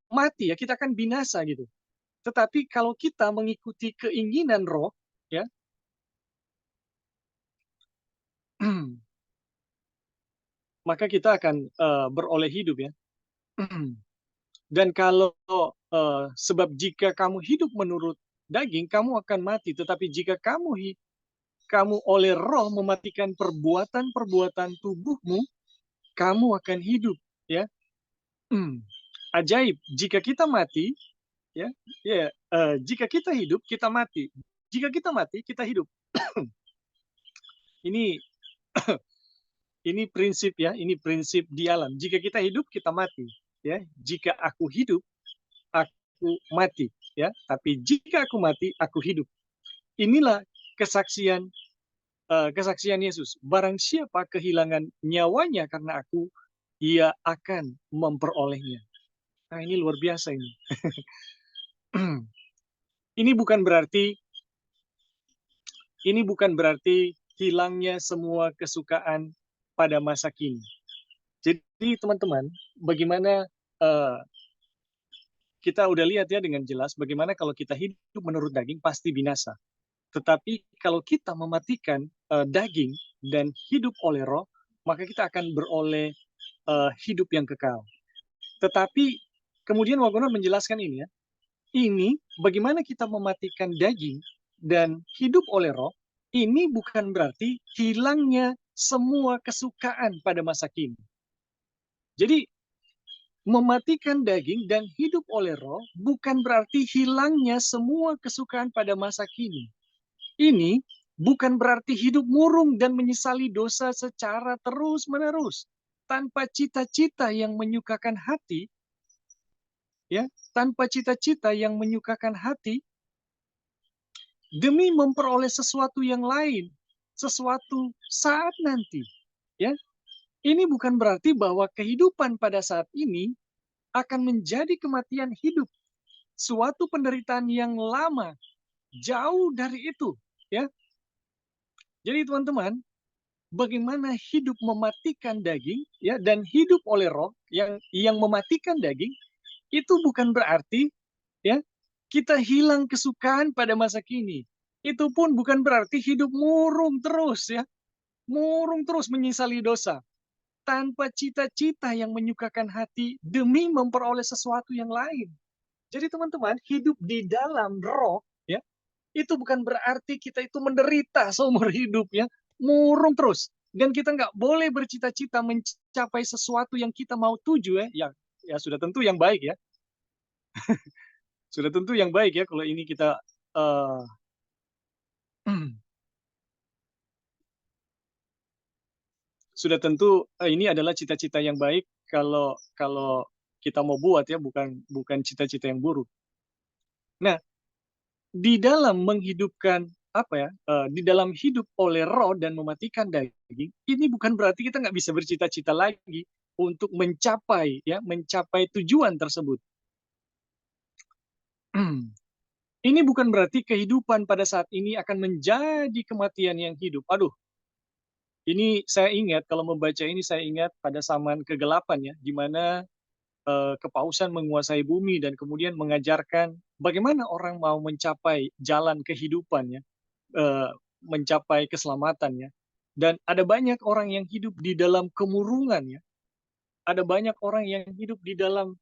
mati, ya, kita akan binasa gitu. Tetapi kalau kita mengikuti keinginan roh, ya, maka kita akan beroleh hidup, ya. Dan kalau sebab jika kamu hidup menurut daging, kamu akan mati. Tetapi jika kamu oleh Roh mematikan perbuatan-perbuatan tubuhmu, kamu akan hidup. Ya, ajaib. Jika kita mati, jika kita hidup, kita mati. Jika kita mati, kita hidup. Ini ini prinsip ya, ini prinsip di alam. Jika kita hidup, kita mati. Ya, jika aku hidup, aku mati. Ya, tapi jika aku mati, aku hidup. Inilah kesaksian Yesus. Barang siapa kehilangan nyawanya karena aku, ia akan memperolehnya. Nah, ini luar biasa ini. Ini bukan berarti hilangnya semua kesukaan pada masa kini. Jadi teman-teman, bagaimana kita udah lihat ya dengan jelas bagaimana kalau kita hidup menurut daging pasti binasa. Tetapi kalau kita mematikan daging dan hidup oleh Roh, maka kita akan beroleh hidup yang kekal. Tetapi kemudian Wagoner menjelaskan ini ya. Ini bagaimana kita mematikan daging dan hidup oleh Roh, ini bukan berarti hilangnya semua kesukaan pada masa kini. Jadi mematikan daging dan hidup oleh Roh bukan berarti hilangnya semua kesukaan pada masa kini. Ini bukan berarti hidup murung dan menyesali dosa secara terus-menerus tanpa cita-cita yang menyukakan hati, ya, tanpa cita-cita yang menyukakan hati demi memperoleh sesuatu yang lain, sesuatu saat nanti, ya. Ini bukan berarti bahwa kehidupan pada saat ini akan menjadi kematian hidup, suatu penderitaan yang lama, jauh dari itu, ya. Jadi teman-teman, bagaimana hidup mematikan daging, ya, dan hidup oleh Roh yang mematikan daging itu bukan berarti, ya, kita hilang kesukaan pada masa kini. Itu pun bukan berarti hidup murung terus, ya, murung terus menyesali dosa tanpa cita-cita yang menyukakan hati demi memperoleh sesuatu yang lain. Jadi teman-teman, hidup di dalam Roh, ya, itu bukan berarti kita itu menderita seumur hidup, ya, murung terus. Dan kita nggak boleh bercita-cita mencapai sesuatu yang kita mau tuju, ya sudah tentu yang baik, ya. Sudah tentu yang baik, ya, kalau ini kita sudah tentu ini adalah cita-cita yang baik kalau kita mau buat, ya, bukan cita-cita yang buruk. Nah, di dalam menghidupkan di dalam hidup oleh Roh dan mematikan daging, ini bukan berarti kita nggak bisa bercita-cita lagi untuk mencapai tujuan tersebut. Ini bukan berarti kehidupan pada saat ini akan menjadi kematian yang hidup. Aduh, ini saya ingat, kalau membaca ini saya ingat pada zaman kegelapan, ya, di mana kepausan menguasai bumi dan kemudian mengajarkan bagaimana orang mau mencapai jalan kehidupan, ya, mencapai keselamatan, ya. Dan ada banyak orang yang hidup di dalam kemurungan, ya. Ada banyak orang yang hidup di dalam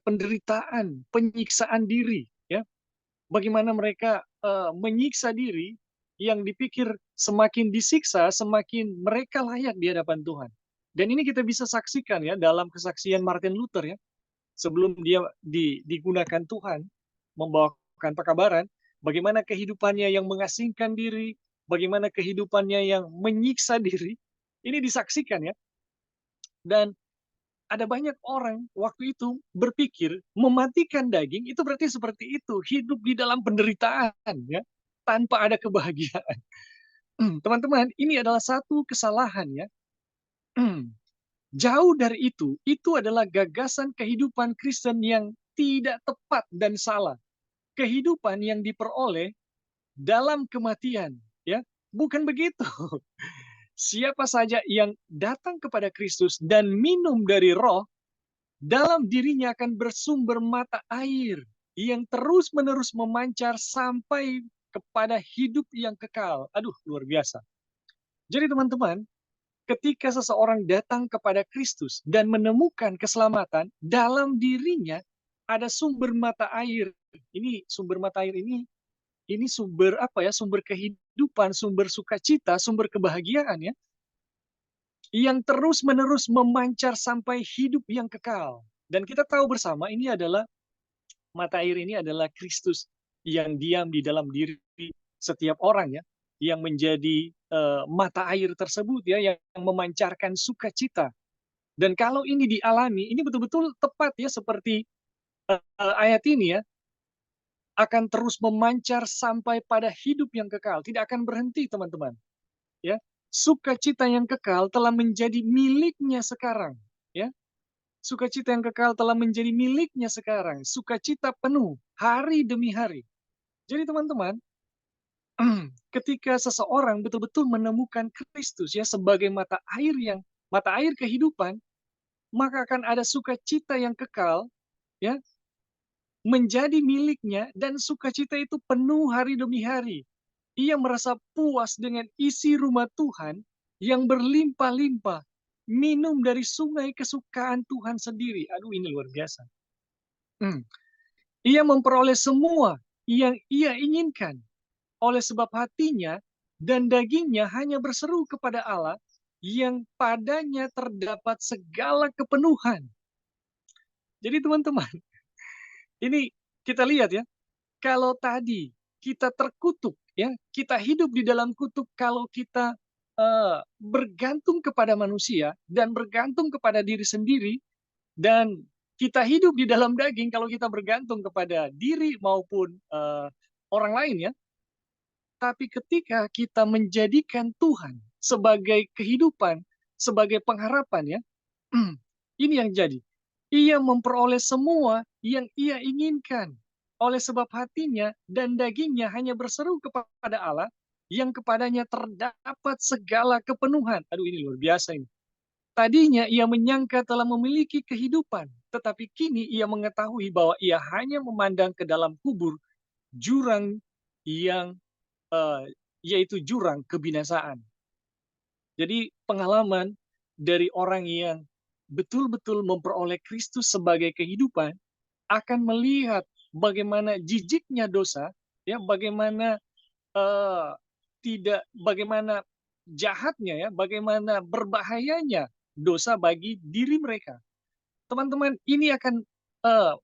penderitaan, penyiksaan diri, ya. Bagaimana mereka menyiksa diri yang dipikir semakin disiksa, semakin mereka layak di hadapan Tuhan. Dan ini kita bisa saksikan, ya, dalam kesaksian Martin Luther, ya. Sebelum dia digunakan Tuhan membawakan pekabaran, bagaimana kehidupannya yang mengasingkan diri, bagaimana kehidupannya yang menyiksa diri, ini disaksikan, ya. Dan ada banyak orang waktu itu berpikir mematikan daging itu berarti seperti itu, hidup di dalam penderitaan, ya, tanpa ada kebahagiaan. Teman-teman, ini adalah satu kesalahan, ya. Jauh dari itu adalah gagasan kehidupan Kristen yang tidak tepat dan salah. Kehidupan yang diperoleh dalam kematian, ya. Bukan begitu. Siapa saja yang datang kepada Kristus dan minum dari Roh, dalam dirinya akan bersumber mata air yang terus-menerus memancar sampai kepada hidup yang kekal. Aduh, luar biasa. Jadi teman-teman, ketika seseorang datang kepada Kristus dan menemukan keselamatan, dalam dirinya ada sumber mata air. Ini sumber mata air ini sumber apa ya? Sumber kehidupan, sumber sukacita, sumber kebahagiaan ya, yang terus-menerus memancar sampai hidup yang kekal. Dan kita tahu bersama ini adalah mata air ini adalah Kristus yang diam di dalam diri setiap orang ya, yang menjadi mata air tersebut ya, yang memancarkan sukacita. Dan kalau ini dialami, ini betul-betul tepat ya, seperti ayat ini ya, akan terus memancar sampai pada hidup yang kekal, tidak akan berhenti teman-teman. Ya, sukacita yang kekal telah menjadi miliknya sekarang. Ya, sukacita yang kekal telah menjadi miliknya sekarang. Sukacita penuh hari demi hari. Jadi teman-teman, ketika seseorang betul-betul menemukan Kristus ya sebagai mata air kehidupan, maka akan ada sukacita yang kekal ya, menjadi miliknya, dan sukacita itu penuh hari demi hari. Ia merasa puas dengan isi rumah Tuhan yang berlimpah-limpah, minum dari sungai kesukaan Tuhan sendiri. Aduh, ini luar biasa. Ia memperoleh semua yang ia inginkan, oleh sebab hatinya dan dagingnya hanya berseru kepada Allah yang padanya terdapat segala kepenuhan. Jadi teman-teman, ini kita lihat ya, kalau tadi kita terkutuk ya, kita hidup di dalam kutuk kalau kita bergantung kepada manusia dan bergantung kepada diri sendiri, dan kita hidup di dalam daging kalau kita bergantung kepada diri maupun orang lain ya. Tapi ketika kita menjadikan Tuhan sebagai kehidupan, sebagai pengharapan ya, ini yang jadi. Ia memperoleh semua yang ia inginkan, oleh sebab hatinya dan dagingnya hanya berseru kepada Allah yang kepadanya terdapat segala kepenuhan. Aduh, ini luar biasa ini. Tadinya ia menyangka telah memiliki kehidupan, tetapi kini ia mengetahui bahwa ia hanya memandang ke dalam kubur jurang yang yaitu jurang kebinasaan. Jadi pengalaman dari orang yang betul-betul memperoleh Kristus sebagai kehidupan akan melihat bagaimana jijiknya dosa, ya, bagaimana bagaimana jahatnya ya, bagaimana berbahayanya dosa bagi diri mereka. Teman-teman, ini akan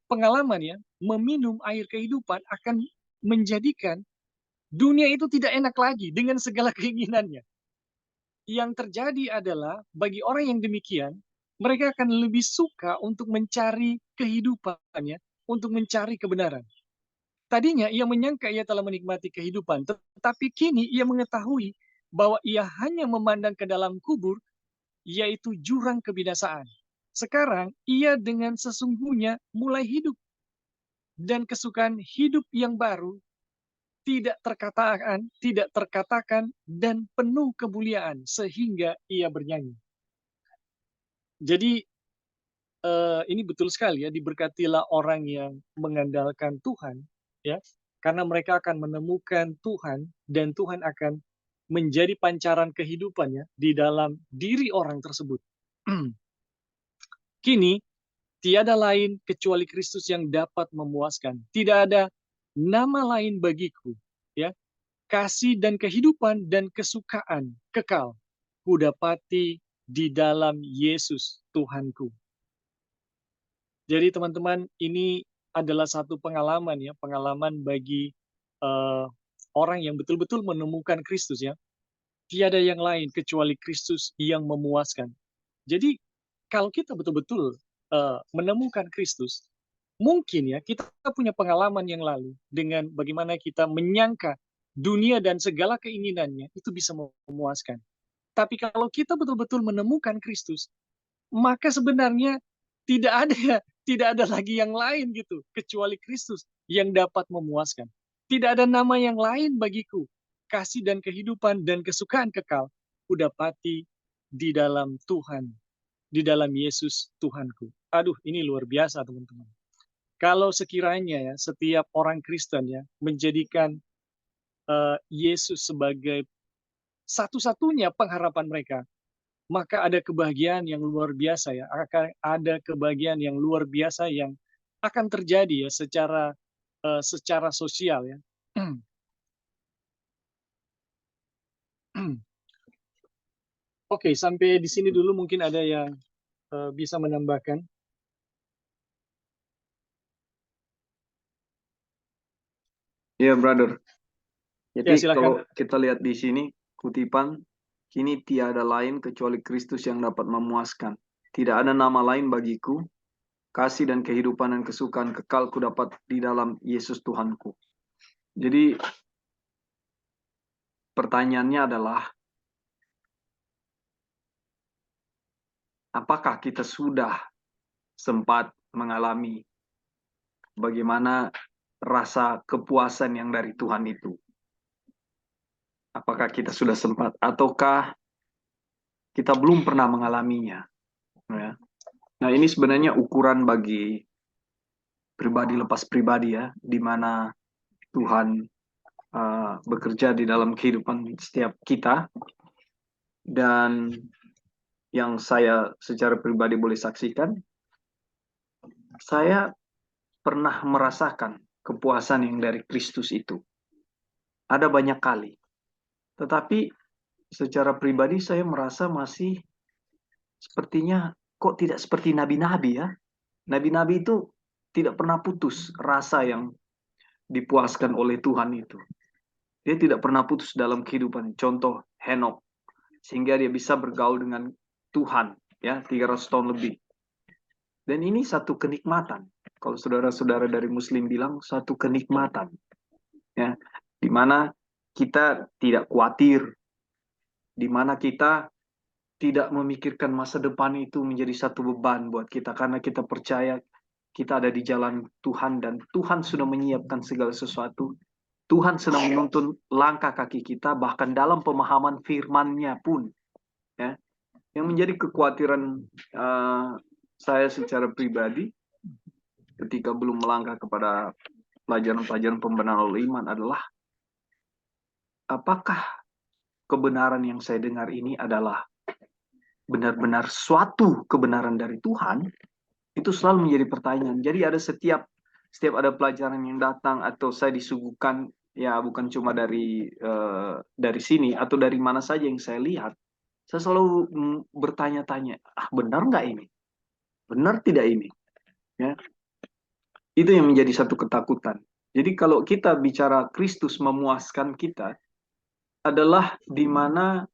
pengalaman ya, meminum air kehidupan akan menjadikan dunia itu tidak enak lagi dengan segala keinginannya. Yang terjadi adalah bagi orang yang demikian, mereka akan lebih suka untuk mencari kehidupannya, untuk mencari kebenaran. Tadinya ia menyangka ia telah menikmati kehidupan, tetapi kini ia mengetahui bahwa ia hanya memandang ke dalam kubur, yaitu jurang kebinasaan. Sekarang ia dengan sesungguhnya mulai hidup, dan kesukaan hidup yang baru tidak terkatakan, dan penuh kemuliaan sehingga ia bernyanyi. Jadi ini betul sekali ya, diberkatilah orang yang mengandalkan Tuhan ya, karena mereka akan menemukan Tuhan dan Tuhan akan menjadi pancaran kehidupannya di dalam diri orang tersebut. Kini tiada lain kecuali Kristus yang dapat memuaskan. Tidak ada nama lain bagiku ya. Kasih dan kehidupan dan kesukaan kekal kudapati di dalam Yesus Tuhanku. Jadi teman-teman, ini adalah satu pengalaman ya, pengalaman bagi orang yang betul-betul menemukan Kristus ya. Tiada yang lain kecuali Kristus yang memuaskan. Jadi kalau kita betul-betul menemukan Kristus, mungkin ya kita punya pengalaman yang lalu dengan bagaimana kita menyangka dunia dan segala keinginannya itu bisa memuaskan. Tapi kalau kita betul-betul menemukan Kristus, maka sebenarnya tidak ada lagi yang lain gitu kecuali Kristus yang dapat memuaskan. Tidak ada nama yang lain bagiku. Kasih dan kehidupan dan kesukaan kekal kudapati di dalam Tuhan, di dalam Yesus Tuhanku. Aduh, ini luar biasa teman-teman. Kalau sekiranya ya setiap orang Kristen ya menjadikan Yesus sebagai satu-satunya pengharapan mereka, maka ada kebahagiaan yang luar biasa ya, akan ada kebahagiaan yang luar biasa yang akan terjadi ya secara sosial ya. Oke, sampai di sini dulu mungkin ada yang bisa menambahkan. Ya, brother. Ya, Jadi silakan. kalau kita lihat di sini kutipan, kini tiada lain kecuali Kristus yang dapat memuaskan. Tidak ada nama lain bagiku, kasih dan kehidupan dan kesukaan kekal ku dapat di dalam Yesus Tuhanku. Jadi pertanyaannya adalah, apakah kita sudah sempat mengalami bagaimana rasa kepuasan yang dari Tuhan itu? Apakah kita sudah sempat, ataukah kita belum pernah mengalaminya? Ya. Nah, ini sebenarnya ukuran bagi pribadi lepas pribadi ya, di mana Tuhan bekerja di dalam kehidupan setiap kita. Dan yang saya secara pribadi boleh saksikan, saya pernah merasakan kepuasan yang dari Kristus itu. Ada banyak kali. Tetapi secara pribadi saya merasa masih sepertinya kok tidak seperti nabi-nabi ya. Nabi-nabi itu tidak pernah putus rasa yang dipuaskan oleh Tuhan itu. Dia tidak pernah putus dalam kehidupan. Contoh Henok, sehingga dia bisa bergaul dengan Tuhan ya 300 tahun lebih. Dan ini satu kenikmatan. Kalau saudara-saudara dari Muslim bilang satu kenikmatan, ya, di mana kita tidak khawatir, di mana kita tidak memikirkan masa depan itu menjadi satu beban buat kita, karena kita percaya kita ada di jalan Tuhan dan Tuhan sudah menyiapkan segala sesuatu. Tuhan sedang menuntun langkah kaki kita, bahkan dalam pemahaman firman-Nya pun, ya. Yang menjadi kekhawatiran saya secara pribadi ketika belum melangkah kepada pelajaran-pelajaran pembenaran oleh iman adalah, apakah kebenaran yang saya dengar ini adalah benar-benar suatu kebenaran dari Tuhan? Itu selalu menjadi pertanyaan. Jadi ada setiap ada pelajaran yang datang atau saya disuguhkan, ya bukan cuma dari sini atau dari mana saja yang saya lihat, saya selalu bertanya-tanya, benar nggak ini? Benar tidak ini? Ya, itu yang menjadi satu ketakutan. Jadi kalau kita bicara Kristus memuaskan kita, adalah di mana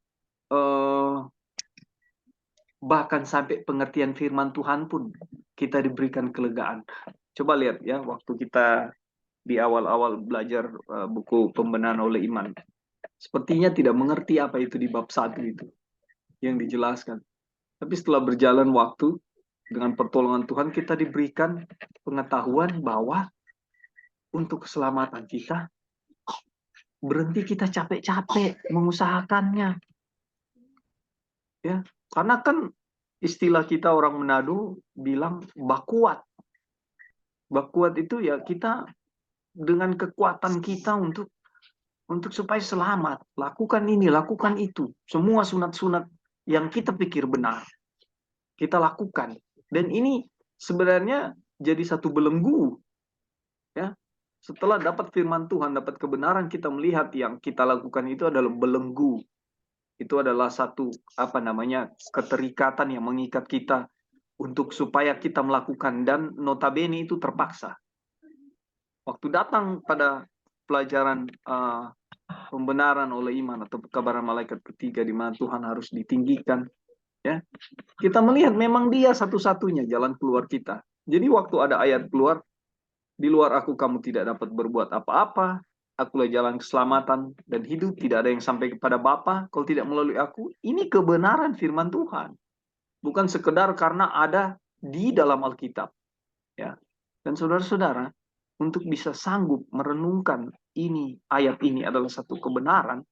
bahkan sampai pengertian firman Tuhan pun kita diberikan kelegaan. Coba lihat ya, waktu kita di awal-awal belajar buku pembenaran oleh iman, sepertinya tidak mengerti apa itu di bab 1 itu yang dijelaskan. Tapi setelah berjalan waktu, dengan pertolongan Tuhan kita diberikan pengetahuan bahwa untuk keselamatan kita, berhenti kita capek-capek mengusahakannya. Ya, karena kan istilah kita orang Manado bilang bakuat. Bakuat itu ya kita dengan kekuatan kita untuk supaya selamat, lakukan ini, lakukan itu. Semua sunat-sunat yang kita pikir benar, kita lakukan. Dan ini sebenarnya jadi satu belenggu. Ya, setelah dapat firman Tuhan, dapat kebenaran, kita melihat yang kita lakukan itu adalah belenggu. Itu adalah satu keterikatan yang mengikat kita untuk supaya kita melakukan, dan notabene itu terpaksa. Waktu datang pada pelajaran pembenaran oleh iman atau kebenaran malaikat ketiga di mana Tuhan harus ditinggikan, ya, kita melihat memang Dia satu-satunya jalan keluar kita. Jadi waktu ada ayat keluar, di luar aku kamu tidak dapat berbuat apa-apa, akulah jalan keselamatan dan hidup, tidak ada yang sampai kepada Bapa kalau tidak melalui aku. Ini kebenaran firman Tuhan, bukan sekedar karena ada di dalam Alkitab, ya. Dan saudara-saudara, untuk bisa sanggup merenungkan ini, ayat ini adalah satu kebenaran,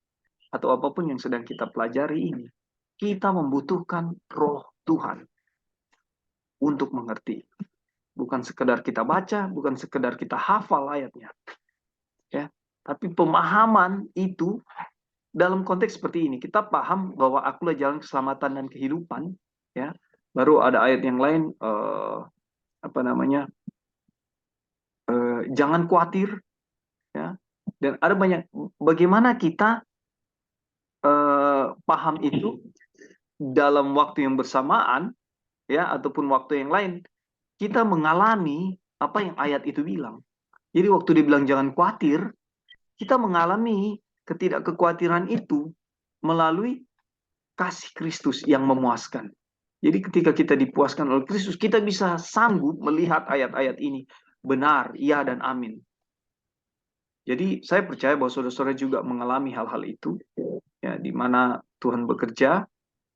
atau apapun yang sedang kita pelajari ini, kita membutuhkan Roh Tuhan untuk mengerti. Bukan sekedar kita baca, bukan sekedar kita hafal ayatnya, ya. Tapi pemahaman itu dalam konteks seperti ini, kita paham bahwa akulah jalan keselamatan dan kehidupan, ya. Baru ada ayat yang lain, apa namanya, jangan khawatir, ya. Dan ada banyak, bagaimana kita paham itu dalam waktu yang bersamaan, ya, ataupun waktu yang lain, kita mengalami apa yang ayat itu bilang. Jadi waktu dia bilang jangan khawatir, kita mengalami ketidakkekhawatiran itu melalui kasih Kristus yang memuaskan. Jadi ketika kita dipuaskan oleh Kristus, kita bisa sanggup melihat ayat-ayat ini benar, iya dan amin. Jadi saya percaya bahwa saudara-saudara juga mengalami hal-hal itu, ya, di mana Tuhan bekerja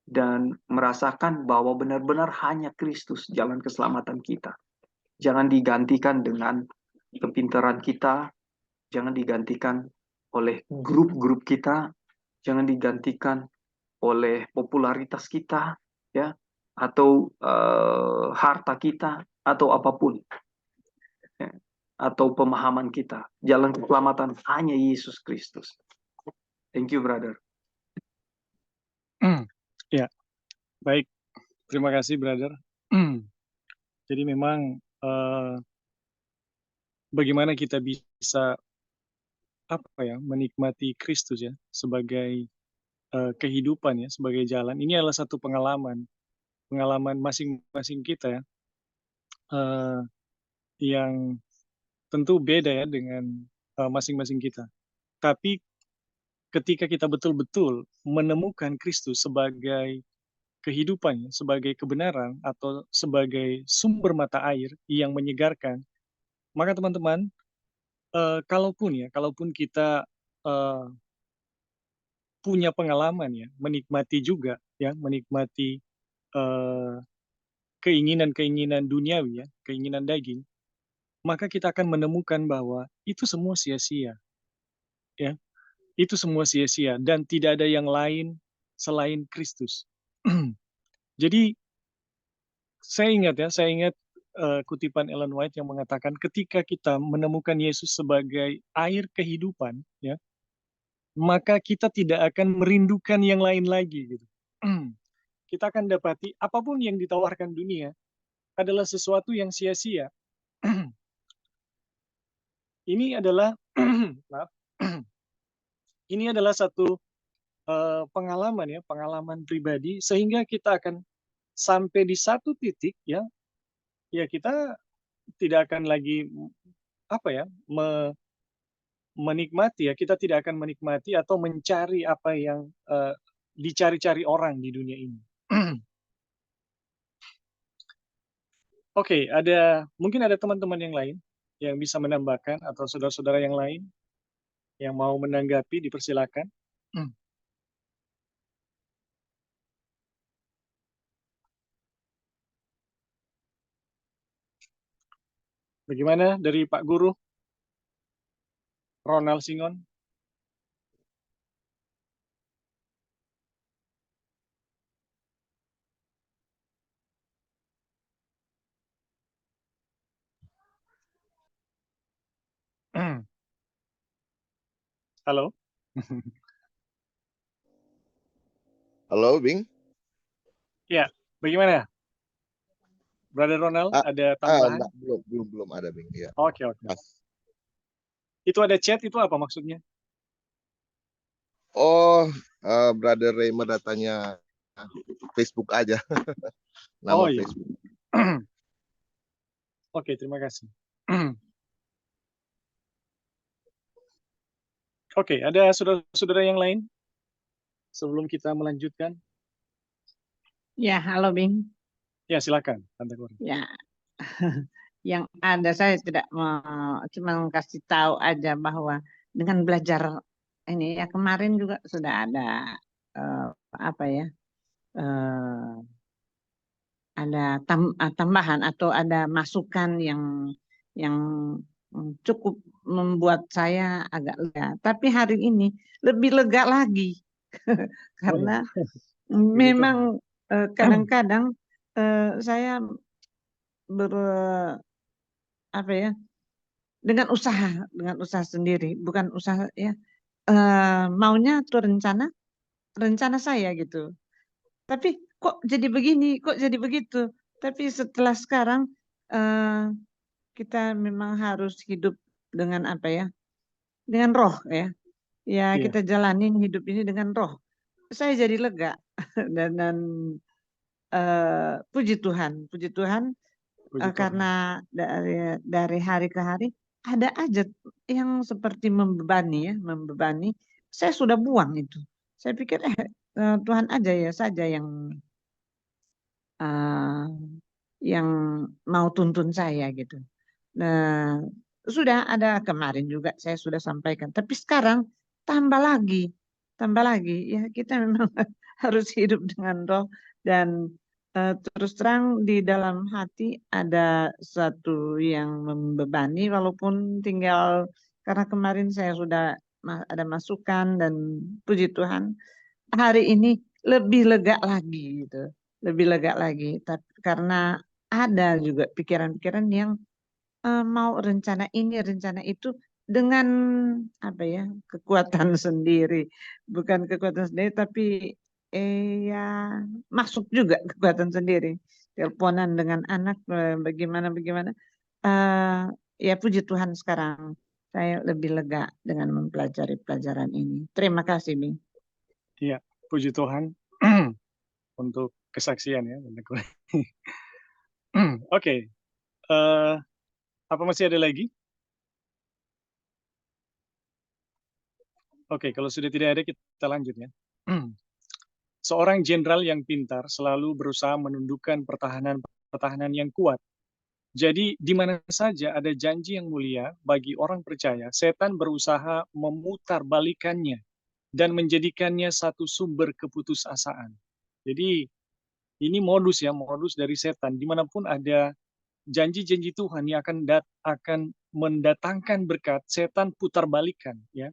dan merasakan bahwa benar-benar hanya Kristus jalan keselamatan kita. Jangan digantikan dengan kepintaran kita, jangan digantikan oleh grup-grup kita, jangan digantikan oleh popularitas kita, ya, atau harta kita, atau apapun, ya, atau pemahaman kita. Jalan keselamatan hanya Yesus Kristus. Thank you, brother. Ya, baik. Terima kasih, brother. Jadi memang bagaimana kita bisa menikmati Kristus ya sebagai kehidupan ya, sebagai jalan. Ini adalah satu pengalaman masing-masing kita ya, yang tentu beda ya dengan masing-masing kita. Tapi ketika kita betul-betul menemukan Kristus sebagai kehidupan, sebagai kebenaran, atau sebagai sumber mata air yang menyegarkan, maka teman-teman, kalaupun kita punya pengalaman ya, menikmati juga ya, menikmati keinginan-keinginan duniawi ya, keinginan daging, maka kita akan menemukan bahwa itu semua sia-sia ya. Itu semua sia-sia dan tidak ada yang lain selain Kristus. Jadi saya ingat kutipan Ellen White yang mengatakan ketika kita menemukan Yesus sebagai air kehidupan, ya, maka kita tidak akan merindukan yang lain lagi. Gitu. Kita akan dapati apapun yang ditawarkan dunia adalah sesuatu yang sia-sia. Ini adalah maaf, ini adalah satu pengalaman pribadi sehingga kita akan sampai di satu titik ya kita tidak akan lagi menikmati ya, kita tidak akan menikmati atau mencari apa yang dicari-cari orang di dunia ini. Oke, mungkin ada teman-teman yang lain yang bisa menambahkan atau saudara-saudara yang lain yang mau menanggapi, dipersilakan. Bagaimana dari Pak Guru Ronald Singon? Halo. Halo, Bing. Ya, bagaimana? Brother Ronald, ada tambahan? Belum ada, Bing. Ya. Oke. Itu ada chat, itu apa maksudnya? Oh, Brother Raymond datanya Facebook aja. Nama iya. Facebook. Oke, terima kasih. Oke, ada saudara-saudara yang lain sebelum kita melanjutkan? Ya, halo Bing. Ya, silakan, Tante Glory. Ya, yang ada saya tidak mau, cuma kasih tahu aja bahwa dengan belajar ini ya kemarin juga sudah ada ada tambahan atau ada masukan yang cukup membuat saya agak lega. Tapi hari ini lebih lega lagi karena memang kadang-kadang saya dengan usaha sendiri, bukan usaha ya, maunya tuh rencana saya gitu. Tapi kok jadi begini, kok jadi begitu. Tapi setelah sekarang kita memang harus hidup dengan apa ya? Dengan roh ya. Ya Iya, kita jalanin hidup ini dengan roh. Saya jadi lega dan puji Tuhan puji Tuhan. karena dari hari ke hari ada aja yang seperti membebani ya, membebani. Saya sudah buang itu. Saya pikir Tuhan aja ya saja eh, yang mau tuntun saya gitu. Nah, sudah ada kemarin juga saya sudah sampaikan. Tapi sekarang tambah lagi. Ya kita memang harus hidup dengan roh dan terus terang di dalam hati ada satu yang membebani walaupun tinggal karena kemarin saya sudah ada masukan dan puji Tuhan hari ini lebih lega lagi gitu. Lebih lega lagi. Tapi karena ada juga pikiran-pikiran yang mau rencana ini, rencana itu dengan apa ya kekuatan sendiri, bukan kekuatan sendiri, tapi ya masuk juga kekuatan sendiri. Teleponan dengan anak, bagaimana bagaimana. Eh, ya puji Tuhan sekarang saya lebih lega dengan mempelajari pelajaran ini. Terima kasih, Bing. Iya, puji Tuhan untuk kesaksian ya. Oke, apa masih ada lagi? Oke, kalau sudah tidak ada kita lanjut ya. Seorang jenderal yang pintar selalu berusaha menundukkan pertahanan yang kuat. Jadi di mana saja ada janji yang mulia bagi orang percaya, setan berusaha memutarbalikannya dan menjadikannya satu sumber keputusasaan. Jadi ini modus dari setan. Dimanapun ada janji-janji Tuhan yang akan mendatangkan berkat, setan putar balikan ya.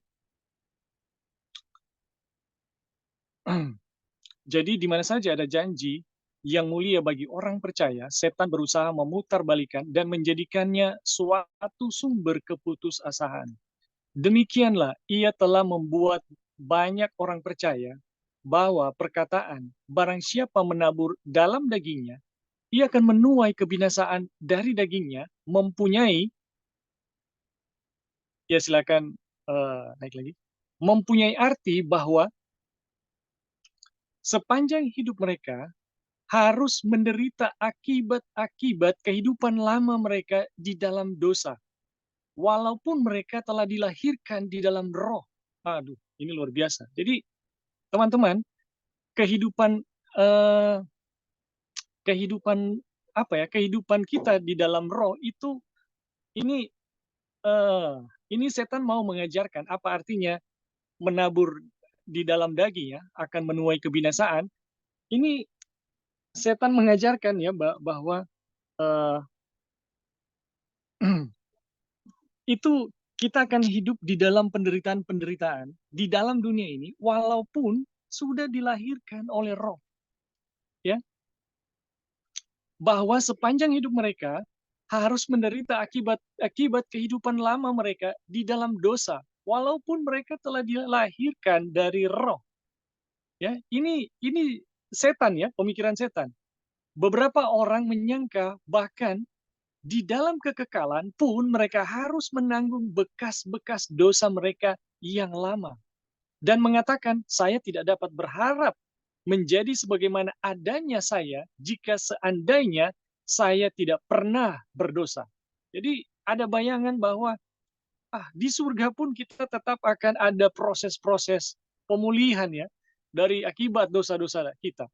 Jadi di mana saja ada janji yang mulia bagi orang percaya, setan berusaha memutarbalikkan dan menjadikannya suatu sumber keputusasaan. Demikianlah ia telah membuat banyak orang percaya bahwa perkataan barang siapa menabur dalam dagingnya, ia akan menuai kebinasaan dari dagingnya, mempunyai, ya silakan naik lagi, mempunyai arti bahwa sepanjang hidup mereka harus menderita akibat-akibat kehidupan lama mereka di dalam dosa. Walaupun mereka telah dilahirkan di dalam roh. Aduh, ini luar biasa. Jadi, teman-teman, kehidupan kehidupan kita di dalam roh itu ini ini setan mau mengajarkan apa artinya menabur di dalam daging ya akan menuai kebinasaan. Ini setan mengajarkan ya bahwa itu kita akan hidup di dalam penderitaan-penderitaan di dalam dunia ini walaupun sudah dilahirkan oleh roh. Ya. Bahwa sepanjang hidup mereka harus menderita akibat kehidupan lama mereka di dalam dosa walaupun mereka telah dilahirkan dari roh. Ya, ini setan ya, pemikiran setan. Beberapa orang menyangka bahkan di dalam kekekalan pun mereka harus menanggung bekas-bekas dosa mereka yang lama. Dan mengatakan, saya tidak dapat berharap menjadi sebagaimana adanya saya jika seandainya saya tidak pernah berdosa. Jadi ada bayangan bahwa di surga pun kita tetap akan ada proses-proses pemulihan ya dari akibat dosa-dosa kita.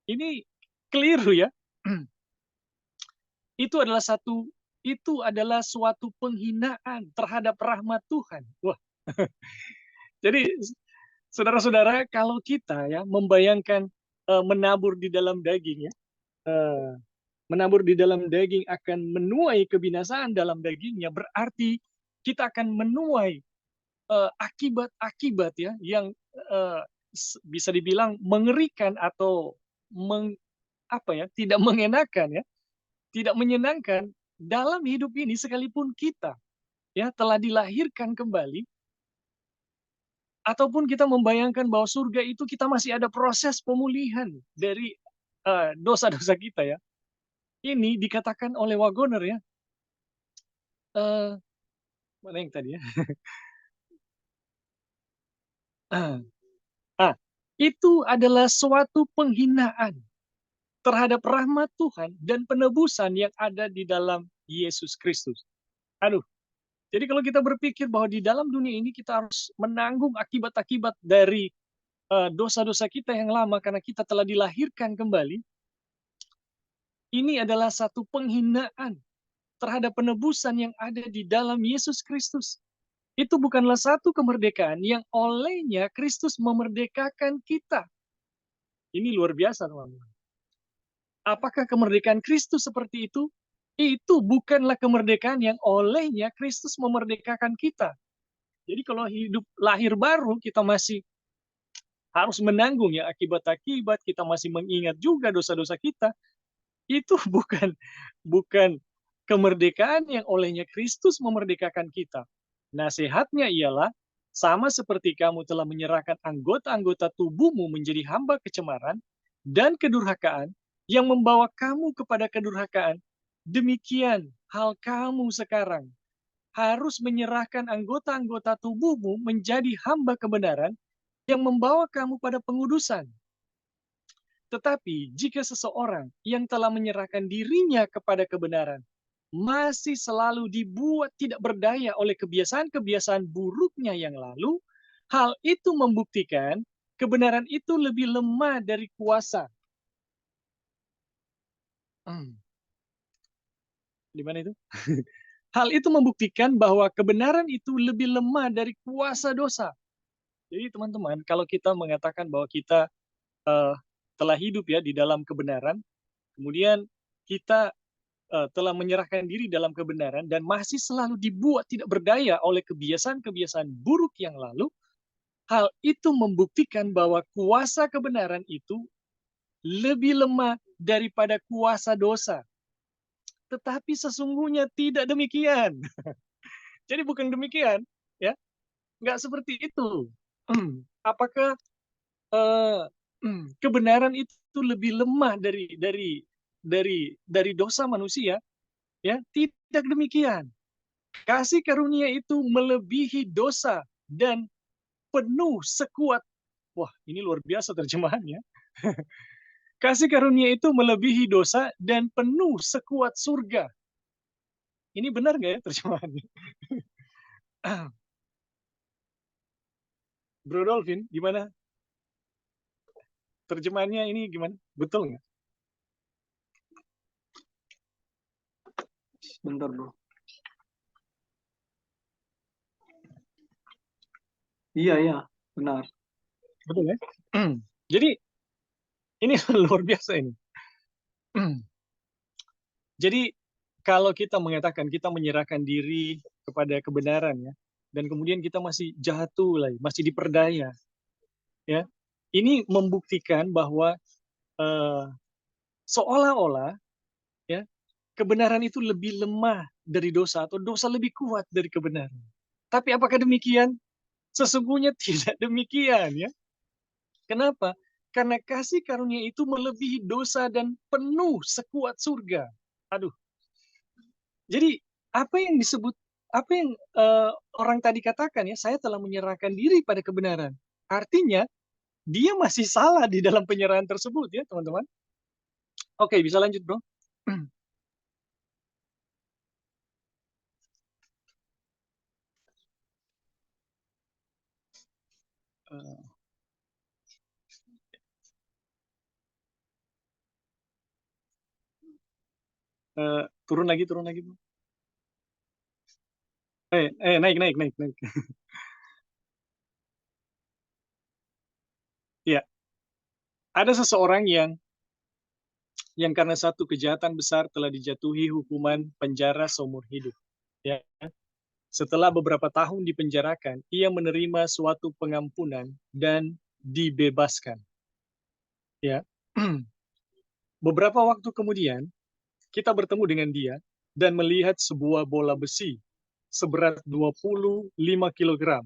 Ini keliru ya. Itu adalah suatu penghinaan terhadap rahmat Tuhan. Wah. Jadi saudara-saudara, kalau kita ya membayangkan menabur di dalam daging ya, menabur di dalam daging akan menuai kebinasaan dalam dagingnya, berarti kita akan menuai akibat-akibat ya yang bisa dibilang mengerikan atau tidak mengenakan ya, tidak menyenangkan dalam hidup ini sekalipun kita ya telah dilahirkan kembali Ataupun kita membayangkan bahwa surga itu kita masih ada proses pemulihan dari dosa-dosa kita ya. Ini dikatakan oleh Wagoner ya. Mana yang tadi ya? Itu adalah suatu penghinaan terhadap rahmat Tuhan dan penebusan yang ada di dalam Yesus Kristus. Aduh, jadi kalau kita berpikir bahwa di dalam dunia ini kita harus menanggung akibat-akibat dari dosa-dosa kita yang lama karena kita telah dilahirkan kembali, ini adalah satu penghinaan terhadap penebusan yang ada di dalam Yesus Kristus. Itu bukanlah satu kemerdekaan yang olehnya Kristus memerdekakan kita. Ini luar biasa, teman-teman. Apakah kemerdekaan Kristus seperti itu? Itu bukanlah kemerdekaan yang olehnya Kristus memerdekakan kita. Jadi kalau hidup lahir baru, kita masih harus menanggung ya akibat-akibat, kita masih mengingat juga dosa-dosa kita. Itu bukan kemerdekaan yang olehnya Kristus memerdekakan kita. Nasihatnya ialah, sama seperti kamu telah menyerahkan anggota-anggota tubuhmu menjadi hamba kecemaran dan kedurhakaan, yang membawa kamu kepada kedurhakaan, demikian hal kamu sekarang harus menyerahkan anggota-anggota tubuhmu menjadi hamba kebenaran yang membawa kamu pada pengudusan. Tetapi jika seseorang yang telah menyerahkan dirinya kepada kebenaran masih selalu dibuat tidak berdaya oleh kebiasaan-kebiasaan buruknya yang lalu, hal itu membuktikan kebenaran itu lebih lemah dari kuasa. Di mana itu? Hal itu membuktikan bahwa kebenaran itu lebih lemah dari kuasa dosa. Jadi teman-teman, kalau kita mengatakan bahwa kita telah hidup ya di dalam kebenaran, kemudian kita telah menyerahkan diri dalam kebenaran dan masih selalu dibuat tidak berdaya oleh kebiasaan-kebiasaan buruk yang lalu, hal itu membuktikan bahwa kuasa kebenaran itu lebih lemah daripada kuasa dosa. Tetapi sesungguhnya tidak demikian. Jadi bukan demikian, ya, nggak seperti itu. Apakah kebenaran itu lebih lemah dari dosa manusia? Ya, tidak demikian. Kasih karunia itu melebihi dosa dan penuh sekuat. Wah, ini luar biasa terjemahannya. Kasih karunia itu melebihi dosa dan penuh sekuat surga. Ini benar nggak ya terjemahannya? Bro Dolphin, gimana? Terjemahannya ini gimana? Betul nggak? Bentar, bro. Iya, benar. Betul ya? Jadi, ini luar biasa ini. Jadi, kalau kita mengatakan kita menyerahkan diri kepada kebenaran ya, dan kemudian kita masih jatuh lagi, masih diperdaya, ya, ini membuktikan bahwa seolah-olah ya kebenaran itu lebih lemah dari dosa atau dosa lebih kuat dari kebenaran. Tapi apakah demikian? Sesungguhnya tidak demikian ya. Kenapa? Karena kasih karunia itu melebihi dosa dan penuh sekuat surga. Aduh. Jadi apa yang disebut, apa yang orang tadi katakan ya, saya telah menyerahkan diri pada kebenaran. Artinya dia masih salah di dalam penyerahan tersebut ya, teman-teman. Oke, bisa lanjut, bro. Turun lagi, bro. Naik. Ya, ada seseorang yang karena satu kejahatan besar telah dijatuhi hukuman penjara seumur hidup. Ya, setelah beberapa tahun dipenjarakan, ia menerima suatu pengampunan dan dibebaskan. Ya, beberapa waktu kemudian kita bertemu dengan dia dan melihat sebuah bola besi seberat 25 kg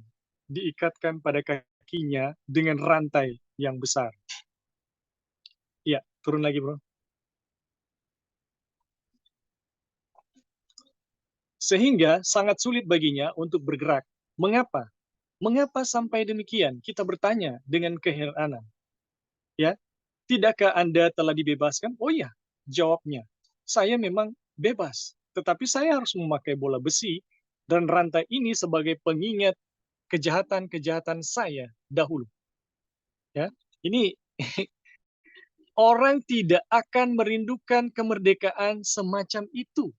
diikatkan pada kakinya dengan rantai yang besar. Ya, turun lagi bro. Sehingga sangat sulit baginya untuk bergerak. Mengapa? Mengapa sampai demikian? Kita bertanya dengan keheranan. Ya, tidakkah Anda telah dibebaskan? Oh iya, jawabnya. Saya memang bebas, tetapi saya harus memakai bola besi dan rantai ini sebagai pengingat kejahatan-kejahatan saya dahulu. Ya, ini orang tidak akan merindukan kemerdekaan semacam itu.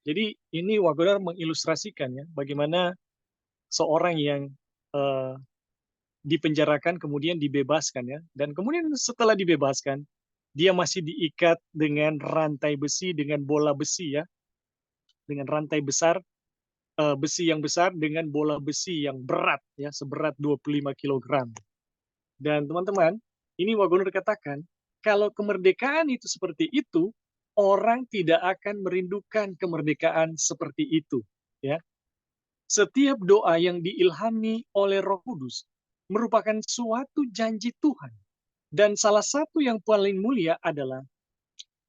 Jadi ini Wagodar mengilustrasikan ya bagaimana seorang yang dipenjarakan kemudian dibebaskan ya, dan kemudian setelah dibebaskan dia masih diikat dengan rantai besi, dengan bola besi ya, dengan rantai besar, besi yang besar dengan bola besi yang berat ya, seberat 25 kg. Dan teman-teman, ini Wagonur katakan, kalau kemerdekaan itu seperti itu, orang tidak akan merindukan kemerdekaan seperti itu ya. Setiap doa yang diilhami oleh Roh Kudus merupakan suatu janji Tuhan. Dan salah satu yang paling mulia adalah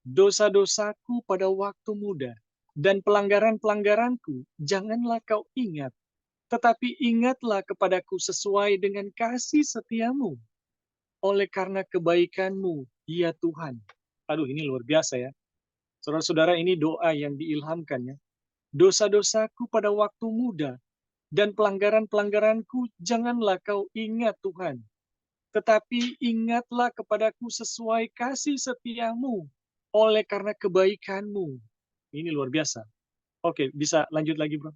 dosa-dosaku pada waktu muda dan pelanggaran-pelanggaranku janganlah kau ingat, tetapi ingatlah kepadaku sesuai dengan kasih setiamu oleh karena kebaikanmu, ya Tuhan. Aduh, ini luar biasa ya. Saudara-saudara, ini doa yang diilhamkan ya. Dosa-dosaku pada waktu muda dan pelanggaran-pelanggaranku janganlah kau ingat Tuhan. Tetapi ingatlah kepadaku sesuai kasih setiamu oleh karena kebaikanmu. Ini luar biasa. Oke, bisa lanjut lagi bro.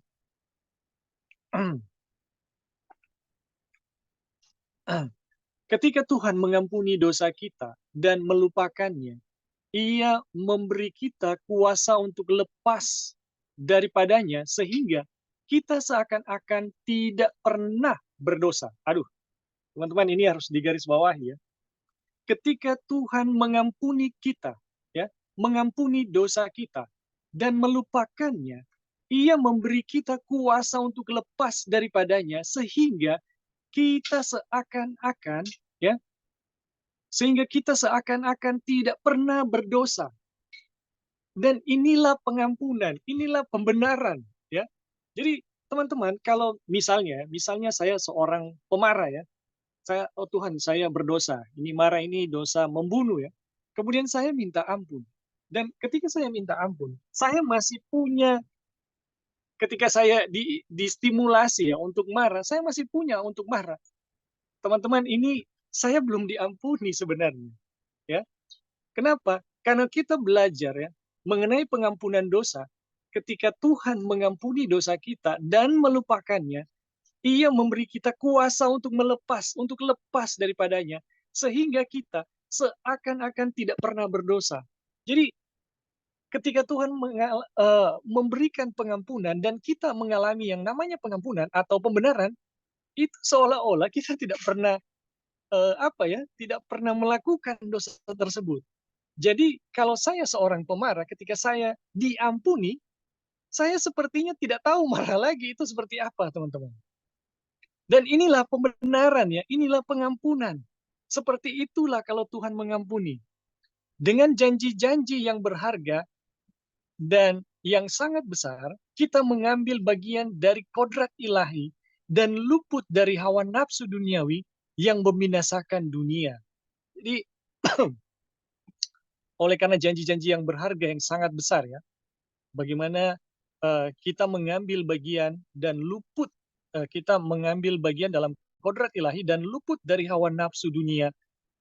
Ketika Tuhan mengampuni dosa kita dan melupakannya, Ia memberi kita kuasa untuk lepas daripadanya sehingga kita seakan-akan tidak pernah berdosa. Aduh, teman-teman ini harus digarisbawahi ya. Ketika Tuhan mengampuni kita, ya, mengampuni dosa kita dan melupakannya, Ia memberi kita kuasa untuk lepas daripadanya sehingga kita seakan-akan ya, sehingga kita seakan-akan tidak pernah berdosa. Dan inilah pengampunan, inilah pembenaran, ya. Jadi teman-teman, kalau misalnya saya seorang pemarah ya, saya, oh Tuhan, saya berdosa, ini marah, ini dosa membunuh ya. Kemudian saya minta ampun. Dan ketika saya minta ampun, saya masih punya, ketika saya distimulasi ya untuk marah, saya masih punya untuk marah. Teman-teman, ini saya belum diampuni sebenarnya. Ya, kenapa? Karena kita belajar ya mengenai pengampunan dosa. Ketika Tuhan mengampuni dosa kita dan melupakannya, Ia memberi kita kuasa untuk melepas, untuk lepas daripadanya, sehingga kita seakan-akan tidak pernah berdosa. Jadi ketika Tuhan memberikan pengampunan dan kita mengalami yang namanya pengampunan atau pembenaran, itu seolah-olah kita tidak pernah tidak pernah melakukan dosa tersebut. Jadi kalau saya seorang pemarah, ketika saya diampuni, saya sepertinya tidak tahu marah lagi itu seperti apa, teman-teman. Dan inilah pembenaran ya, inilah pengampunan. Seperti itulah kalau Tuhan mengampuni. Dengan janji-janji yang berharga dan yang sangat besar, kita mengambil bagian dari kodrat ilahi dan luput dari hawa nafsu duniawi yang membinasakan dunia. Jadi oleh karena janji-janji yang berharga yang sangat besar ya, bagaimana kita mengambil bagian dan luput, kita mengambil bagian dalam kodrat ilahi dan luput dari hawa nafsu dunia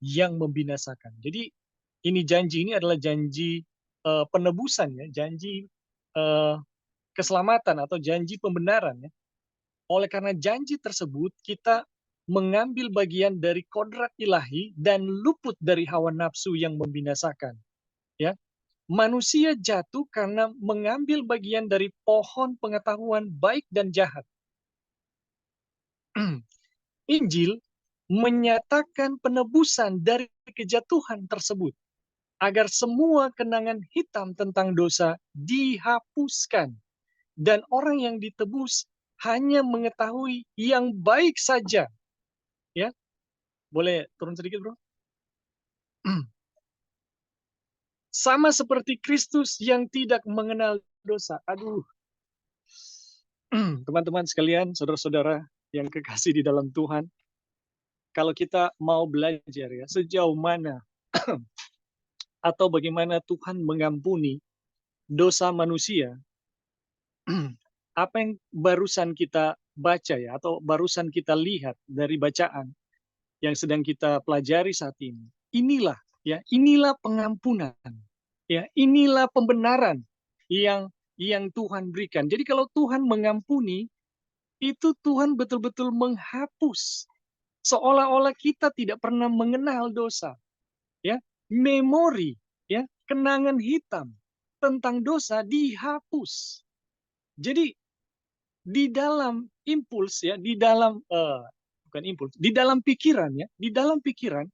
yang membinasakan. Jadi ini janji, ini adalah janji penebusan ya, janji keselamatan atau janji pembenaran ya. Oleh karena janji tersebut kita mengambil bagian dari kodrat ilahi dan luput dari hawa nafsu yang membinasakan. Ya, manusia jatuh karena mengambil bagian dari pohon pengetahuan baik dan jahat. Injil menyatakan penebusan dari kejatuhan tersebut agar semua kenangan hitam tentang dosa dihapuskan dan orang yang ditebus hanya mengetahui yang baik saja. Ya, boleh turun sedikit, bro? Sama seperti Kristus yang tidak mengenal dosa. Aduh, teman-teman sekalian, saudara-saudara yang kekasih di dalam Tuhan, kalau kita mau belajar ya, sejauh mana atau bagaimana Tuhan mengampuni dosa manusia, apa yang barusan kita baca ya, atau barusan kita lihat dari bacaan yang sedang kita pelajari saat ini. Inilah ya, inilah pengampunan. Ya, inilah pembenaran yang Tuhan berikan. Jadi kalau Tuhan mengampuni, itu Tuhan betul-betul menghapus, seolah-olah kita tidak pernah mengenal dosa. Ya, memori, ya, kenangan hitam tentang dosa dihapus. Jadi di dalam impuls ya, di dalam bukan impuls, di dalam pikiran ya, di dalam pikiran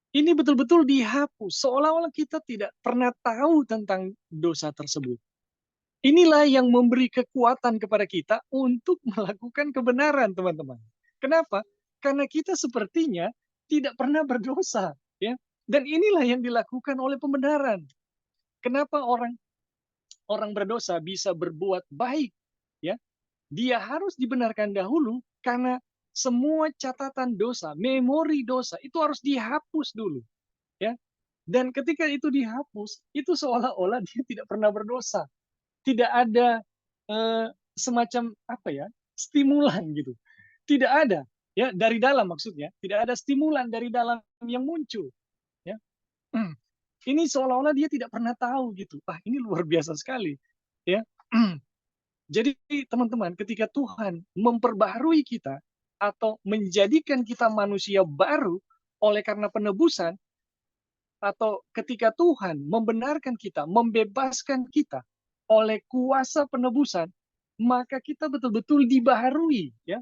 ini betul-betul dihapus, seolah-olah kita tidak pernah tahu tentang dosa tersebut. Inilah yang memberi kekuatan kepada kita untuk melakukan kebenaran, teman-teman. Kenapa? Karena kita sepertinya tidak pernah berdosa, ya. Dan inilah yang dilakukan oleh pembenaran. Kenapa orang berdosa bisa berbuat baik, ya? Dia harus dibenarkan dahulu karena semua catatan dosa, memori dosa itu harus dihapus dulu, ya. Dan ketika itu dihapus, itu seolah-olah dia tidak pernah berdosa. Tidak ada semacam apa ya, stimulan gitu. Tidak ada ya dari dalam, maksudnya tidak ada stimulan dari dalam yang muncul, ya. Ini seolah-olah dia tidak pernah tahu gitu. Ah, ini luar biasa sekali, ya. Jadi teman-teman, ketika Tuhan memperbaharui kita atau menjadikan kita manusia baru oleh karena penebusan, atau ketika Tuhan membenarkan kita, membebaskan kita oleh kuasa penebusan, maka kita betul-betul dibaharui ya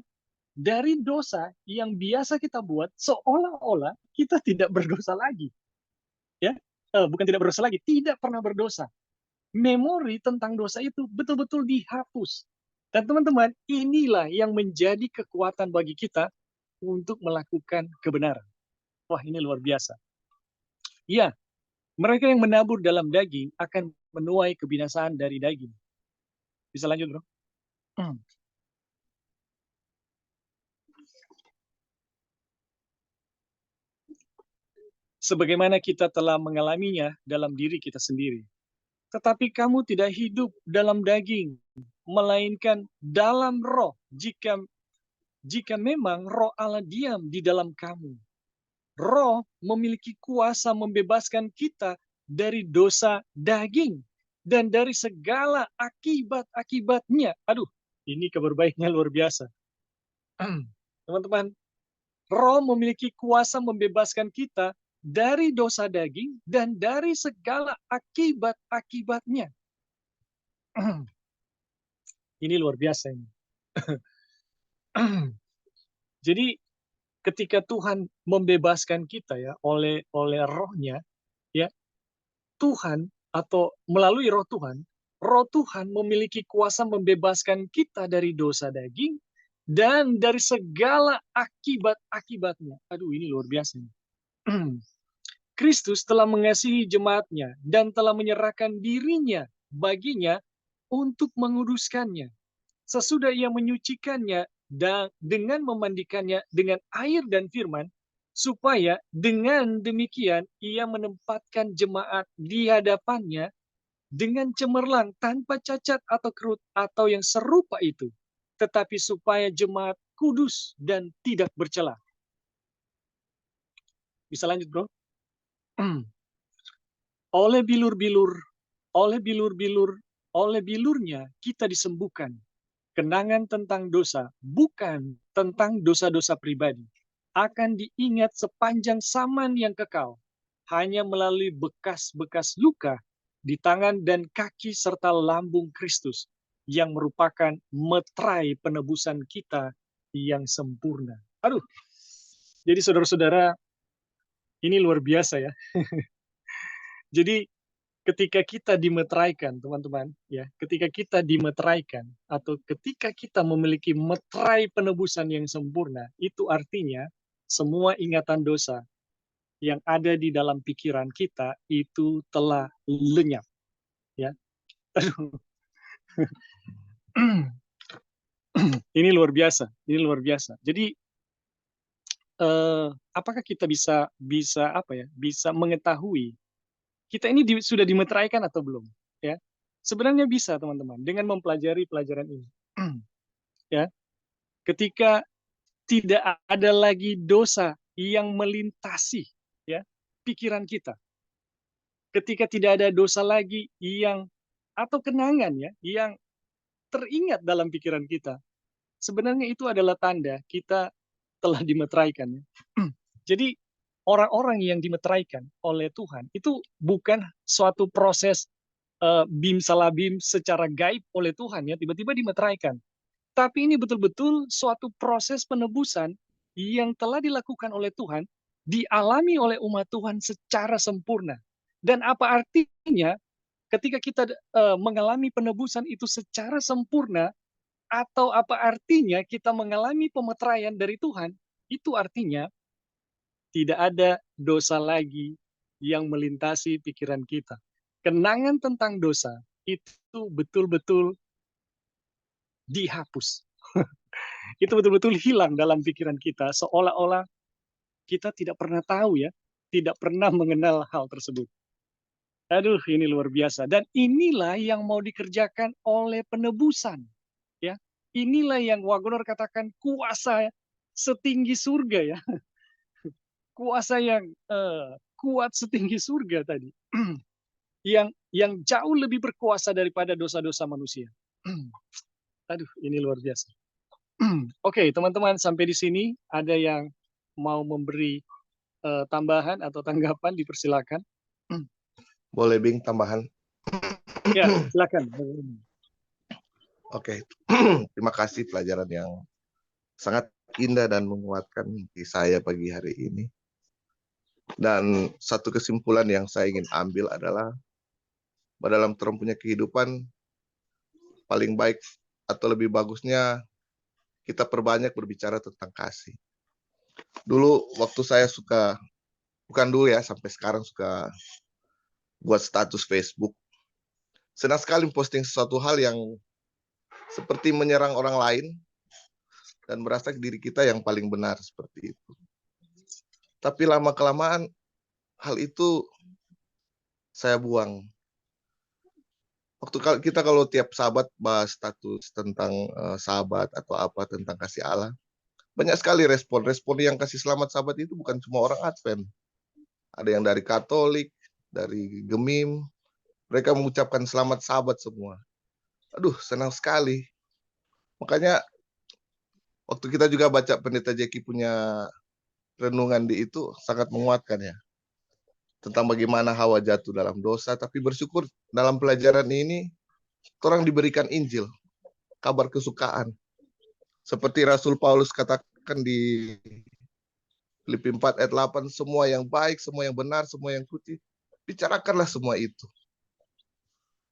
dari dosa yang biasa kita buat, seolah-olah kita tidak berdosa lagi. Ya, bukan tidak berdosa lagi, tidak pernah berdosa. Memori tentang dosa itu betul-betul dihapus. Dan teman-teman, inilah yang menjadi kekuatan bagi kita untuk melakukan kebenaran. Wah, ini luar biasa. Ya, mereka yang menabur dalam daging akan menuai kebinasaan dari daging. Bisa lanjut, bro? Sebagaimana kita telah mengalaminya dalam diri kita sendiri. Tetapi kamu tidak hidup dalam daging, melainkan dalam roh, jika memang roh Allah diam di dalam kamu. Roh memiliki kuasa membebaskan kita dari dosa daging dan dari segala akibat-akibatnya. Aduh, ini kabar baiknya luar biasa. Teman-teman, roh memiliki kuasa membebaskan kita dari dosa daging dan dari segala akibat-akibatnya. Ini luar biasa ini. Jadi ketika Tuhan membebaskan kita ya oleh rohnya, ya, Tuhan atau melalui roh Tuhan memiliki kuasa membebaskan kita dari dosa daging dan dari segala akibat-akibatnya. Aduh, ini luar biasa. Kristus telah mengasihi jemaatnya dan telah menyerahkan dirinya baginya untuk menguduskannya. Sesudah ia menyucikannya dan dengan memandikannya dengan air dan firman, supaya dengan demikian ia menempatkan jemaat di hadapannya dengan cemerlang, tanpa cacat atau kerut atau yang serupa itu, tetapi supaya jemaat kudus dan tidak bercela. Bisa lanjut, bro? Oleh bilurnya kita disembuhkan. Kenangan tentang dosa, bukan tentang dosa-dosa pribadi, akan diingat sepanjang zaman yang kekal, hanya melalui bekas-bekas luka di tangan dan kaki serta lambung Kristus, yang merupakan meterai penebusan kita yang sempurna. Aduh, jadi saudara-saudara, ini luar biasa ya. Jadi ketika kita dimeteraikan, teman-teman, ya, ketika kita dimeteraikan atau ketika kita memiliki meterai penebusan yang sempurna, itu artinya semua ingatan dosa yang ada di dalam pikiran kita itu telah lenyap, ya. Aduh. Ini luar biasa, ini luar biasa. Jadi apakah kita bisa bisa mengetahui kita ini sudah dimeteraikan atau belum? Ya, sebenarnya bisa teman-teman dengan mempelajari pelajaran ini. Ya, ketika tidak ada lagi dosa yang melintasi ya pikiran kita, ketika tidak ada dosa lagi yang atau kenangan ya yang teringat dalam pikiran kita, sebenarnya itu adalah tanda kita telah dimeteraikan. Ya. Jadi orang-orang yang dimeteraikan oleh Tuhan itu bukan suatu proses bim salah bim secara gaib oleh Tuhan ya tiba-tiba dimeteraikan. Tapi ini betul-betul suatu proses penebusan yang telah dilakukan oleh Tuhan, dialami oleh umat Tuhan secara sempurna. Dan apa artinya ketika kita mengalami penebusan itu secara sempurna, atau apa artinya kita mengalami pemeteraian dari Tuhan, itu artinya tidak ada dosa lagi yang melintasi pikiran kita. Kenangan tentang dosa itu betul-betul dihapus. Itu betul-betul hilang dalam pikiran kita, seolah-olah kita tidak pernah tahu ya, tidak pernah mengenal hal tersebut. Aduh, ini luar biasa. Dan inilah yang mau dikerjakan oleh penebusan. Ya, inilah yang Wagoner katakan kuasa setinggi surga ya. Kuasa yang kuat setinggi surga tadi. yang jauh lebih berkuasa daripada dosa-dosa manusia. Aduh, ini luar biasa. Oke, teman-teman, sampai di sini ada yang mau memberi tambahan atau tanggapan, dipersilakan. Boleh, Bing, tambahan? Ya, silakan. Oke, terima kasih pelajaran yang sangat indah dan menguatkan di saya pagi hari ini. Dan satu kesimpulan yang saya ingin ambil adalah bahwa dalam Tuhan punya kehidupan, paling baik atau lebih bagusnya kita perbanyak berbicara tentang kasih. Dulu waktu saya suka, bukan dulu ya, sampai sekarang suka buat status Facebook. Senang sekali posting sesuatu hal yang seperti menyerang orang lain dan merasa diri kita yang paling benar seperti itu. Tapi lama-kelamaan hal itu saya buang. Waktu kita kalau tiap sahabat bahas status tentang sahabat atau apa tentang kasih Allah, banyak sekali respon yang kasih selamat sahabat itu bukan cuma orang Advent. Ada yang dari Katolik, dari Gemim, mereka mengucapkan selamat sahabat semua. Aduh, senang sekali. Makanya waktu kita juga baca Pendeta Jeki punya renungan di itu sangat menguatkan ya. Tentang bagaimana Hawa jatuh dalam dosa, tapi bersyukur dalam pelajaran ini orang diberikan Injil, kabar kesukaan. Seperti Rasul Paulus katakan di Filipi 4 ayat 8, semua yang baik, semua yang benar, semua yang putih, bicarakanlah semua itu.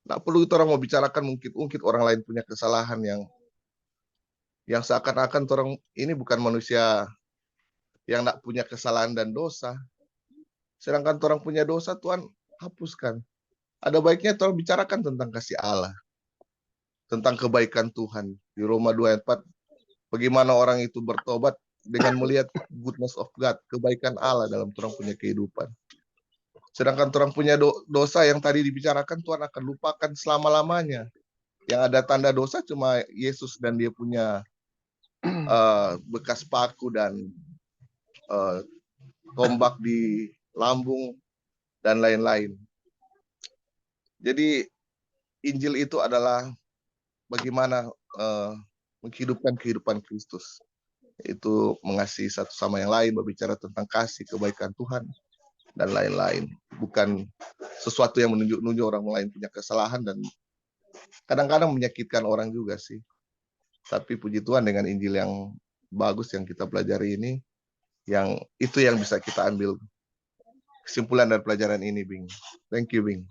Nggak perlu kita orang mau bicarakan mungkin orang lain punya kesalahan yang seakan-akan orang ini bukan manusia yang nggak punya kesalahan dan dosa. Sedangkan orang punya dosa, Tuhan hapuskan. Ada baiknya Tuhan bicarakan tentang kasih Allah, tentang kebaikan Tuhan. Di Roma 2 ayat 4, bagaimana orang itu bertobat dengan melihat goodness of God, kebaikan Allah dalam orang punya kehidupan. Sedangkan orang punya dosa yang tadi dibicarakan, Tuhan akan lupakan selama-lamanya. Yang ada tanda dosa cuma Yesus dan dia punya bekas paku dan tombak di lambung dan lain-lain. Jadi Injil itu adalah bagaimana menghidupkan kehidupan Kristus. Itu mengasihi satu sama yang lain, berbicara tentang kasih, kebaikan Tuhan, dan lain-lain. Bukan sesuatu yang menunjuk-nunjuk orang lain punya kesalahan dan kadang-kadang menyakitkan orang juga sih. Tapi puji Tuhan dengan Injil yang bagus yang kita pelajari ini, yang itu yang bisa kita ambil kesimpulan dari pelajaran ini, Bing. Thank you, Bing.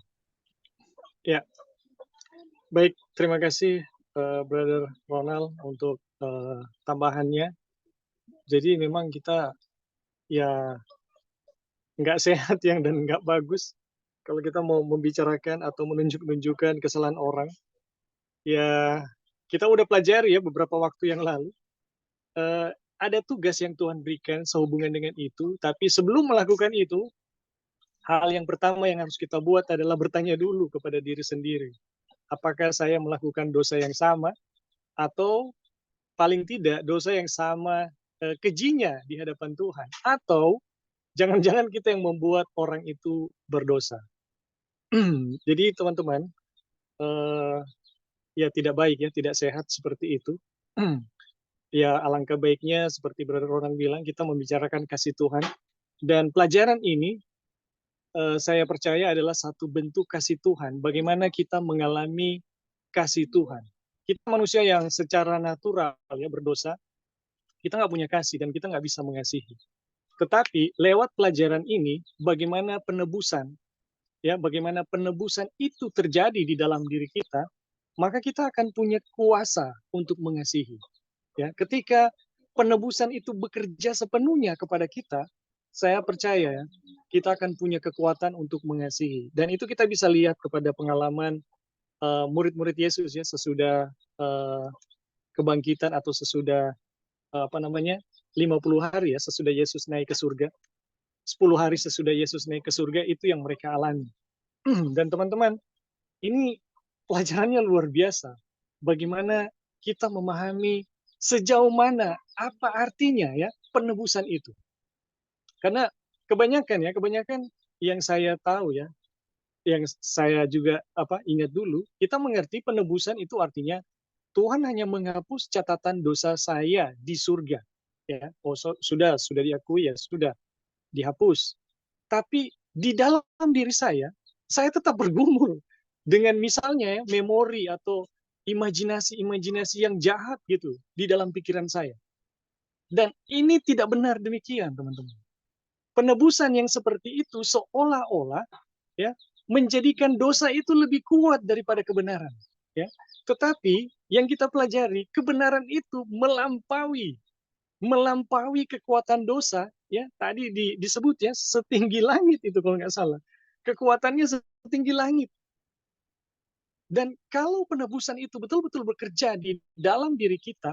Ya, baik. Terima kasih Brother Ronald untuk tambahannya. Jadi memang kita ya nggak sehat yang dan nggak bagus kalau kita mau membicarakan atau menunjukkan kesalahan orang. Ya, kita udah pelajari ya beberapa waktu yang lalu. Ada tugas yang Tuhan berikan sehubungan dengan itu, tapi sebelum melakukan itu, hal yang pertama yang harus kita buat adalah bertanya dulu kepada diri sendiri. Apakah saya melakukan dosa yang sama, atau paling tidak dosa yang sama kejinya di hadapan Tuhan, atau jangan-jangan kita yang membuat orang itu berdosa. Jadi teman-teman, ya tidak baik ya, tidak sehat seperti itu. Ya alangkah baiknya seperti Brother Ronald bilang, kita membicarakan kasih Tuhan. Dan pelajaran ini saya percaya adalah satu bentuk kasih Tuhan. Bagaimana kita mengalami kasih Tuhan. Kita manusia yang secara natural ya berdosa, kita nggak punya kasih dan kita nggak bisa mengasihi. Tetapi lewat pelajaran ini, bagaimana penebusan, ya bagaimana penebusan itu terjadi di dalam diri kita, maka kita akan punya kuasa untuk mengasihi. Ya, ketika penebusan itu bekerja sepenuhnya kepada kita, saya percaya ya, kita akan punya kekuatan untuk mengasihi. Dan itu kita bisa lihat kepada pengalaman murid-murid Yesus ya sesudah kebangkitan atau sesudah 50 hari ya sesudah Yesus naik ke surga. 10 hari sesudah Yesus naik ke surga itu yang mereka alami. Dan teman-teman, ini pelajarannya luar biasa. Bagaimana kita memahami sejauh mana apa artinya ya penebusan itu. Karena kebanyakan yang saya tahu ya, yang saya juga ingat dulu, kita mengerti penebusan itu artinya Tuhan hanya menghapus catatan dosa saya di surga. Ya, sudah diakui ya, sudah dihapus. Tapi di dalam diri saya tetap bergumul dengan misalnya ya, memori atau imajinasi-imajinasi yang jahat gitu di dalam pikiran saya. Dan ini tidak benar demikian, teman-teman. Penebusan yang seperti itu seolah-olah ya menjadikan dosa itu lebih kuat daripada kebenaran, ya. Tetapi yang kita pelajari, kebenaran itu melampaui kekuatan dosa, ya. Tadi disebut ya setinggi langit itu kalau nggak salah. Kekuatannya setinggi langit. Dan kalau penebusan itu betul-betul bekerja di dalam diri kita,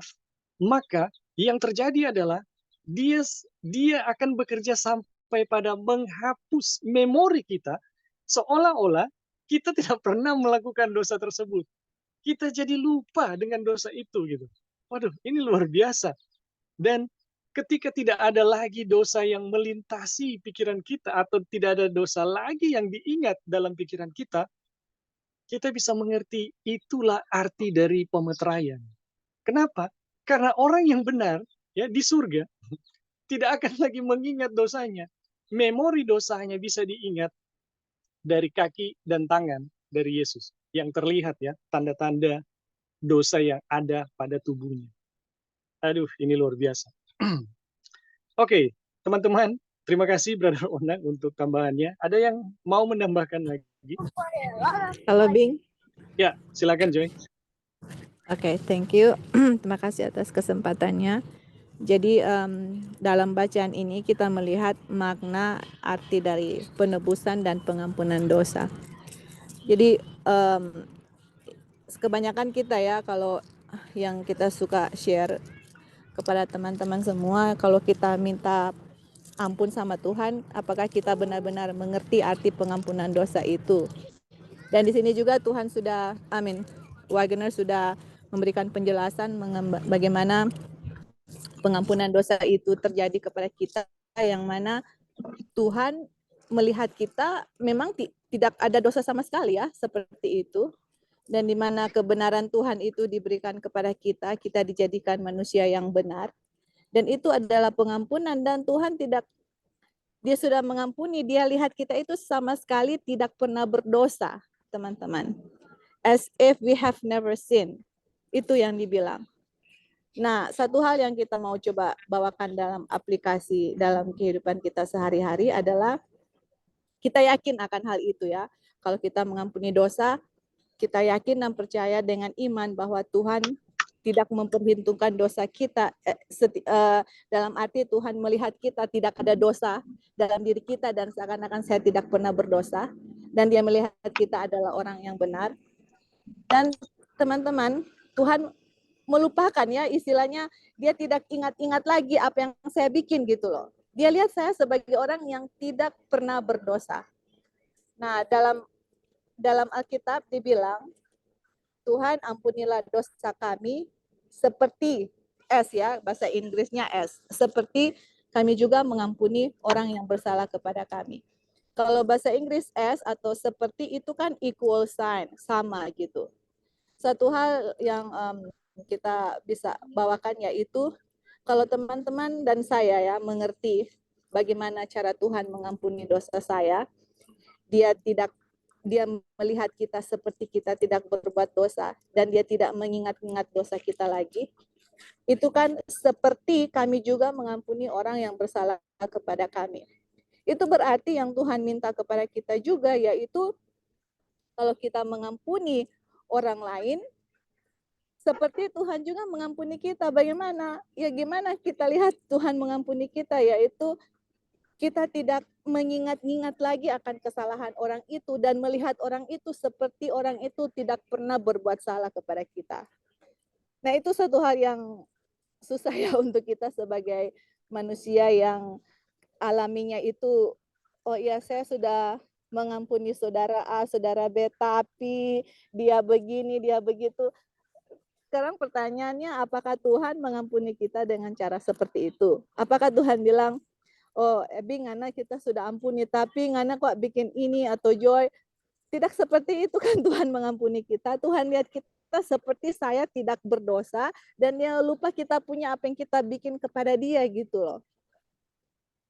maka yang terjadi adalah dia akan bekerja sampai pada menghapus memori kita, seolah-olah kita tidak pernah melakukan dosa tersebut. Kita jadi lupa dengan dosa itu gitu. Waduh, ini luar biasa. Dan ketika tidak ada lagi dosa yang melintasi pikiran kita atau tidak ada dosa lagi yang diingat dalam pikiran kita bisa mengerti itulah arti dari pemeteraian. Kenapa? Karena orang yang benar ya di surga tidak akan lagi mengingat dosanya. Memori dosanya bisa diingat dari kaki dan tangan dari Yesus yang terlihat ya tanda-tanda dosa yang ada pada tubuhnya. Aduh, ini luar biasa. Oke, teman-teman, terima kasih Brother Onang untuk tambahannya. Ada yang mau menambahkan lagi? Halo Bing. Ya, silakan Joy. Oke, thank you. Terima kasih atas kesempatannya. Jadi dalam bacaan ini kita melihat makna arti dari penebusan dan pengampunan dosa. Jadi kebanyakan kita ya kalau yang kita suka share kepada teman-teman semua, kalau kita minta ampun sama Tuhan, apakah kita benar-benar mengerti arti pengampunan dosa itu? Dan di sini juga Tuhan sudah, Wagner sudah memberikan penjelasan bagaimana pengampunan dosa itu terjadi kepada kita, yang mana Tuhan melihat kita memang tidak ada dosa sama sekali ya, seperti itu. Dan di mana kebenaran Tuhan itu diberikan kepada kita, kita dijadikan manusia yang benar. Dan itu adalah pengampunan, dan Tuhan dia sudah mengampuni, dia lihat kita itu sama sekali tidak pernah berdosa, teman-teman. As if we have never sinned. Itu yang dibilang. Nah, satu hal yang kita mau coba bawakan dalam aplikasi dalam kehidupan kita sehari-hari adalah kita yakin akan hal itu ya. Kalau kita mengampuni dosa, kita yakin dan percaya dengan iman bahwa Tuhan tidak memperhitungkan dosa kita, dalam arti Tuhan melihat kita tidak ada dosa dalam diri kita dan seakan-akan saya tidak pernah berdosa, dan dia melihat kita adalah orang yang benar. Dan teman-teman, Tuhan melupakan ya, istilahnya dia tidak ingat-ingat lagi apa yang saya bikin gitu loh. Dia lihat saya sebagai orang yang tidak pernah berdosa. Nah, dalam Alkitab dibilang, Tuhan ampunilah dosa kami seperti ya, bahasa Inggrisnya seperti kami juga mengampuni orang yang bersalah kepada kami. Kalau bahasa Inggris atau seperti itu kan equal sign, sama gitu. Satu hal yang kita bisa bawakan yaitu kalau teman-teman dan saya ya mengerti bagaimana cara Tuhan mengampuni dosa saya, dia melihat kita seperti kita tidak berbuat dosa dan dia tidak mengingat-ingat dosa kita lagi. Itu kan seperti kami juga mengampuni orang yang bersalah kepada kami. Itu berarti yang Tuhan minta kepada kita juga yaitu kalau kita mengampuni orang lain, seperti Tuhan juga mengampuni kita. Bagaimana? Ya gimana kita lihat Tuhan mengampuni kita, yaitu kita tidak mengingat-ingat lagi akan kesalahan orang itu dan melihat orang itu seperti orang itu tidak pernah berbuat salah kepada kita. Nah, itu satu hal yang susah ya untuk kita sebagai manusia yang alaminya itu, oh ya saya sudah mengampuni saudara A, saudara B, tapi dia begini, dia begitu. Sekarang pertanyaannya, apakah Tuhan mengampuni kita dengan cara seperti itu? Apakah Tuhan bilang, oh Ebi ngana kita sudah ampuni, tapi ngana kok bikin ini atau Joy? Tidak seperti itu kan Tuhan mengampuni kita. Tuhan lihat kita seperti saya tidak berdosa dan dia lupa kita punya apa yang kita bikin kepada dia gitu loh.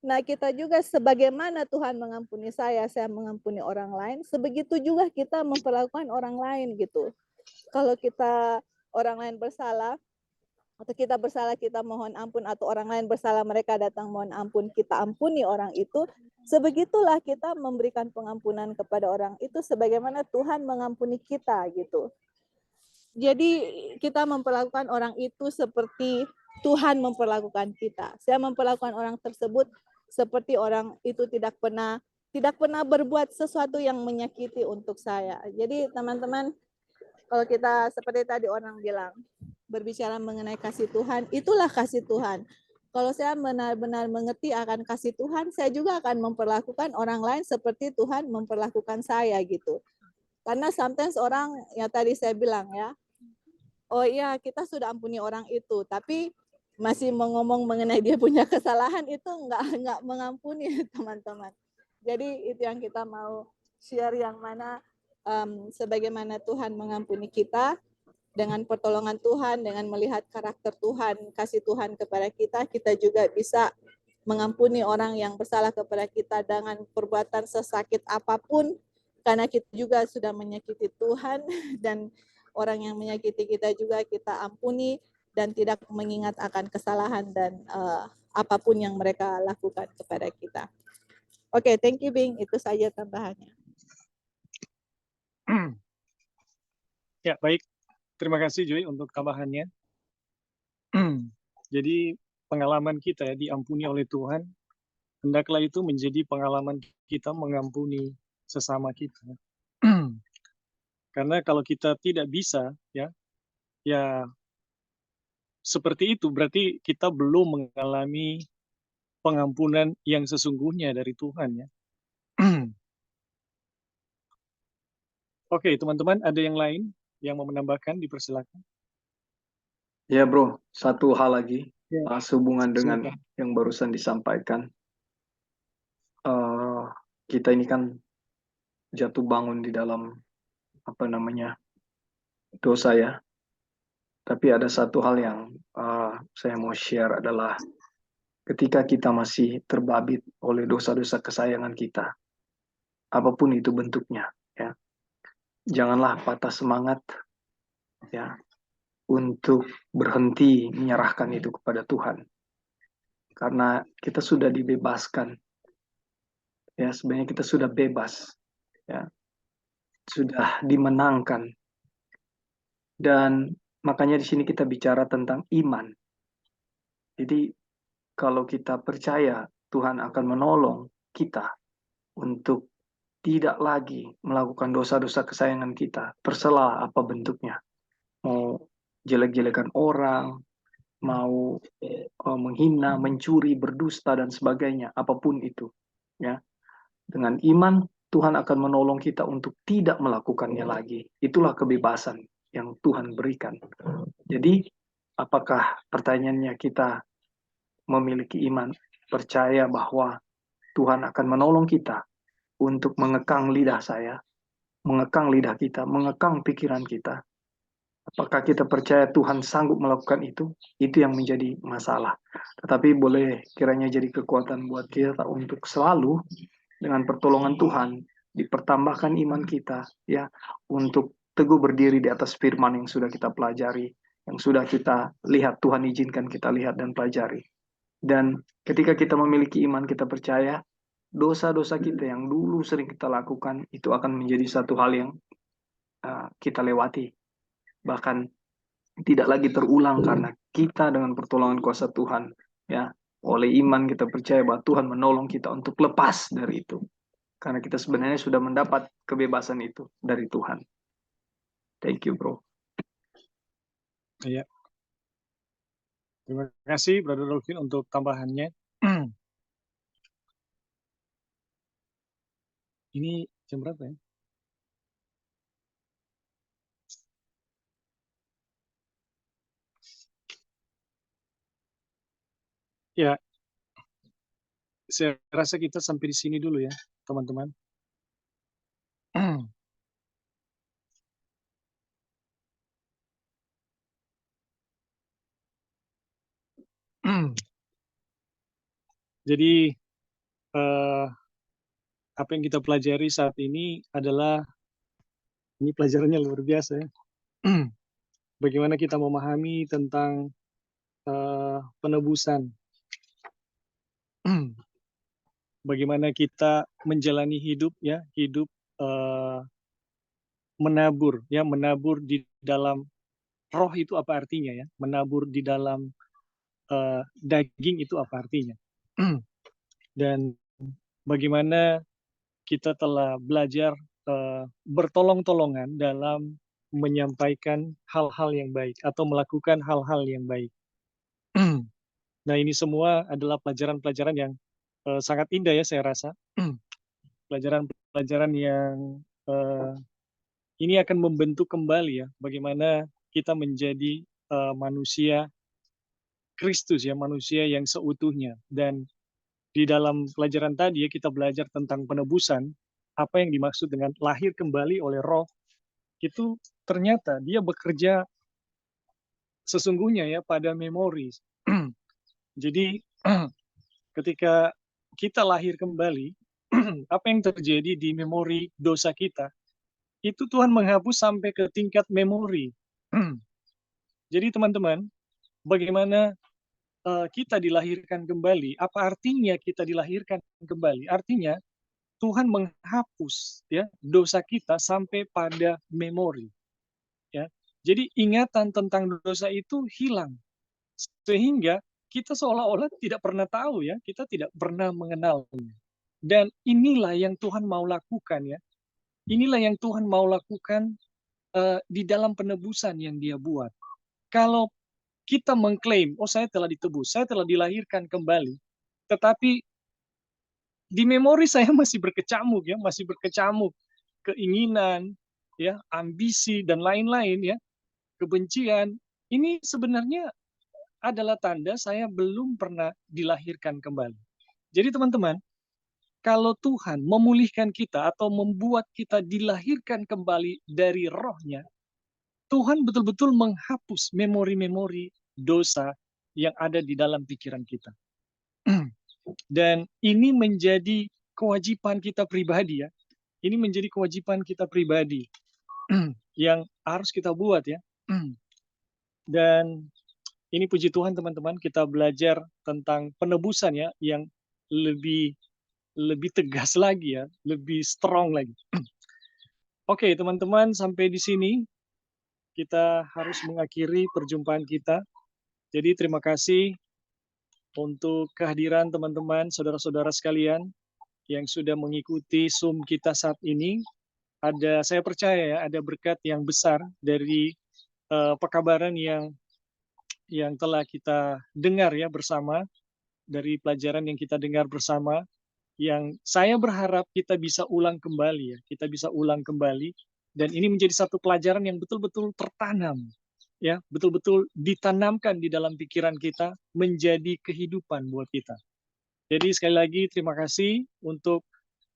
Nah kita juga sebagaimana Tuhan mengampuni saya mengampuni orang lain, sebegitu juga kita memperlakukan orang lain gitu. Kalau kita orang lain bersalah, atau kita bersalah kita mohon ampun, atau orang lain bersalah mereka datang mohon ampun, kita ampuni orang itu, sebegitulah kita memberikan pengampunan kepada orang itu sebagaimana Tuhan mengampuni kita gitu. Jadi kita memperlakukan orang itu seperti Tuhan memperlakukan kita. Saya memperlakukan orang tersebut seperti orang itu tidak pernah berbuat sesuatu yang menyakiti untuk saya. Jadi teman-teman, kalau kita seperti tadi orang bilang, berbicara mengenai kasih Tuhan, itulah kasih Tuhan. Kalau saya benar-benar mengerti akan kasih Tuhan, saya juga akan memperlakukan orang lain seperti Tuhan memperlakukan saya gitu. Karena sometimes orang, yang tadi saya bilang ya, oh iya kita sudah ampuni orang itu, tapi masih ngomong mengenai dia punya kesalahan, itu enggak mengampuni teman-teman. Jadi itu yang kita mau share, yang mana sebagaimana Tuhan mengampuni kita, dengan pertolongan Tuhan, dengan melihat karakter Tuhan, kasih Tuhan kepada kita, kita juga bisa mengampuni orang yang bersalah kepada kita dengan perbuatan sesakit apapun, karena kita juga sudah menyakiti Tuhan, dan orang yang menyakiti kita juga kita ampuni, dan tidak mengingat akan kesalahan dan apapun yang mereka lakukan kepada kita. Oke, thank you Bing, itu saja tambahannya. Ya, baik. Terima kasih Joy untuk tambahannya. Jadi pengalaman kita diampuni oleh Tuhan, hendaklah itu menjadi pengalaman kita mengampuni sesama kita. Karena kalau kita tidak bisa, ya seperti itu berarti kita belum mengalami pengampunan yang sesungguhnya dari Tuhan ya. Oke, teman-teman, ada yang lain yang mau menambahkan, dipersilakan. Ya bro, satu hal lagi Ya. sehubungan dengan Silakan. yang barusan disampaikan. Kita ini kan jatuh bangun di dalam dosa ya. Tapi ada satu hal yang saya mau share adalah ketika kita masih terbabit oleh dosa-dosa kesayangan kita, apapun itu bentuknya, ya, janganlah patah semangat, ya, untuk berhenti menyerahkan itu kepada Tuhan, karena kita sudah dibebaskan, ya, sebenarnya kita sudah bebas, ya, sudah dimenangkan. Dan makanya di sini kita bicara tentang iman. Jadi kalau kita percaya Tuhan akan menolong kita untuk tidak lagi melakukan dosa-dosa kesayangan kita, terserah apa bentuknya. Mau jelek-jelekan orang, mau menghina, mencuri, berdusta dan sebagainya, apapun itu. Ya, dengan iman Tuhan akan menolong kita untuk tidak melakukannya lagi. Itulah kebebasan yang Tuhan berikan. Jadi, apakah pertanyaannya kita memiliki iman, percaya bahwa Tuhan akan menolong kita untuk mengekang lidah saya, mengekang lidah kita, mengekang pikiran kita. Apakah kita percaya Tuhan sanggup melakukan itu? Itu yang menjadi masalah. Tetapi boleh kiranya jadi kekuatan buat kita untuk selalu dengan pertolongan Tuhan dipertambahkan iman kita ya untuk teguh berdiri di atas firman yang sudah kita pelajari, yang sudah kita lihat, Tuhan izinkan kita lihat dan pelajari. Dan ketika kita memiliki iman, kita percaya dosa-dosa kita yang dulu sering kita lakukan itu akan menjadi satu hal yang kita lewati. Bahkan tidak lagi terulang karena kita dengan pertolongan kuasa Tuhan ya, oleh iman kita percaya bahwa Tuhan menolong kita untuk lepas dari itu. Karena kita sebenarnya sudah mendapat kebebasan itu dari Tuhan. Thank you, bro. Iya. Terima kasih, Brother Dolphin, untuk tambahannya. Ini jam berapa ya? Ya, saya rasa kita sampai di sini dulu ya, teman-teman. Jadi, apa yang kita pelajari saat ini adalah, ini pelajarannya luar biasa ya. Bagaimana kita memahami tentang penebusan. Bagaimana kita menjalani hidup ya, hidup menabur ya, menabur di dalam roh itu apa artinya ya? Menabur di dalam daging itu apa artinya? Dan bagaimana kita telah belajar bertolong-tolongan dalam menyampaikan hal-hal yang baik atau melakukan hal-hal yang baik. Nah, ini semua adalah pelajaran-pelajaran yang sangat indah ya, saya rasa. Pelajaran-pelajaran yang ini akan membentuk kembali ya, bagaimana kita menjadi manusia Kristus ya, manusia yang seutuhnya. Dan di dalam pelajaran tadi ya, kita belajar tentang penebusan, apa yang dimaksud dengan lahir kembali oleh roh, itu ternyata dia bekerja sesungguhnya ya pada memori. Jadi ketika kita lahir kembali, apa yang terjadi di memori dosa kita, itu Tuhan menghapus sampai ke tingkat memori. Jadi teman-teman, bagaimana kita dilahirkan kembali? Apa artinya kita dilahirkan kembali? Artinya Tuhan menghapus ya dosa kita sampai pada memori. Ya. Jadi ingatan tentang dosa itu hilang. Sehingga kita seolah-olah tidak pernah tahu ya, kita tidak pernah mengenalnya. Dan inilah yang Tuhan mau lakukan ya. Inilah yang Tuhan mau lakukan di dalam penebusan yang Dia buat. Kalau kita mengklaim, oh saya telah ditebus, saya telah dilahirkan kembali, tetapi di memori saya masih berkecamuk ya, masih berkecamuk keinginan, ya, ambisi dan lain-lain ya, kebencian. Ini sebenarnya adalah tanda saya belum pernah dilahirkan kembali. Jadi teman-teman, kalau Tuhan memulihkan kita atau membuat kita dilahirkan kembali dari rohnya, Tuhan betul-betul menghapus memori-memori dosa yang ada di dalam pikiran kita. Dan ini menjadi kewajiban kita pribadi ya. Ini menjadi kewajiban kita pribadi yang harus kita buat ya. Dan ini puji Tuhan teman-teman, kita belajar tentang penebusan ya yang lebih tegas lagi ya, lebih strong lagi. Oke, teman-teman, sampai di sini kita harus mengakhiri perjumpaan kita. Jadi terima kasih untuk kehadiran teman-teman, saudara-saudara sekalian yang sudah mengikuti Zoom kita saat ini. Saya percaya ya, ada berkat yang besar dari pekabaran yang telah kita dengar ya bersama, dari pelajaran yang kita dengar bersama, yang saya berharap kita bisa ulang kembali ya, kita bisa ulang kembali, dan ini menjadi satu pelajaran yang betul-betul tertanam, ya, betul-betul ditanamkan di dalam pikiran kita, menjadi kehidupan buat kita. Jadi sekali lagi terima kasih untuk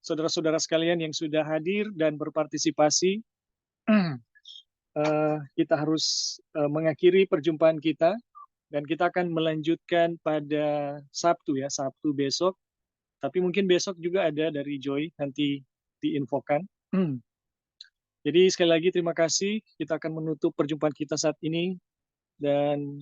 saudara-saudara sekalian yang sudah hadir dan berpartisipasi. Kita harus mengakhiri perjumpaan kita, dan kita akan melanjutkan pada Sabtu ya, Sabtu besok. Tapi mungkin besok juga ada dari Joy, nanti diinfokan. Jadi sekali lagi terima kasih, kita akan menutup perjumpaan kita saat ini, dan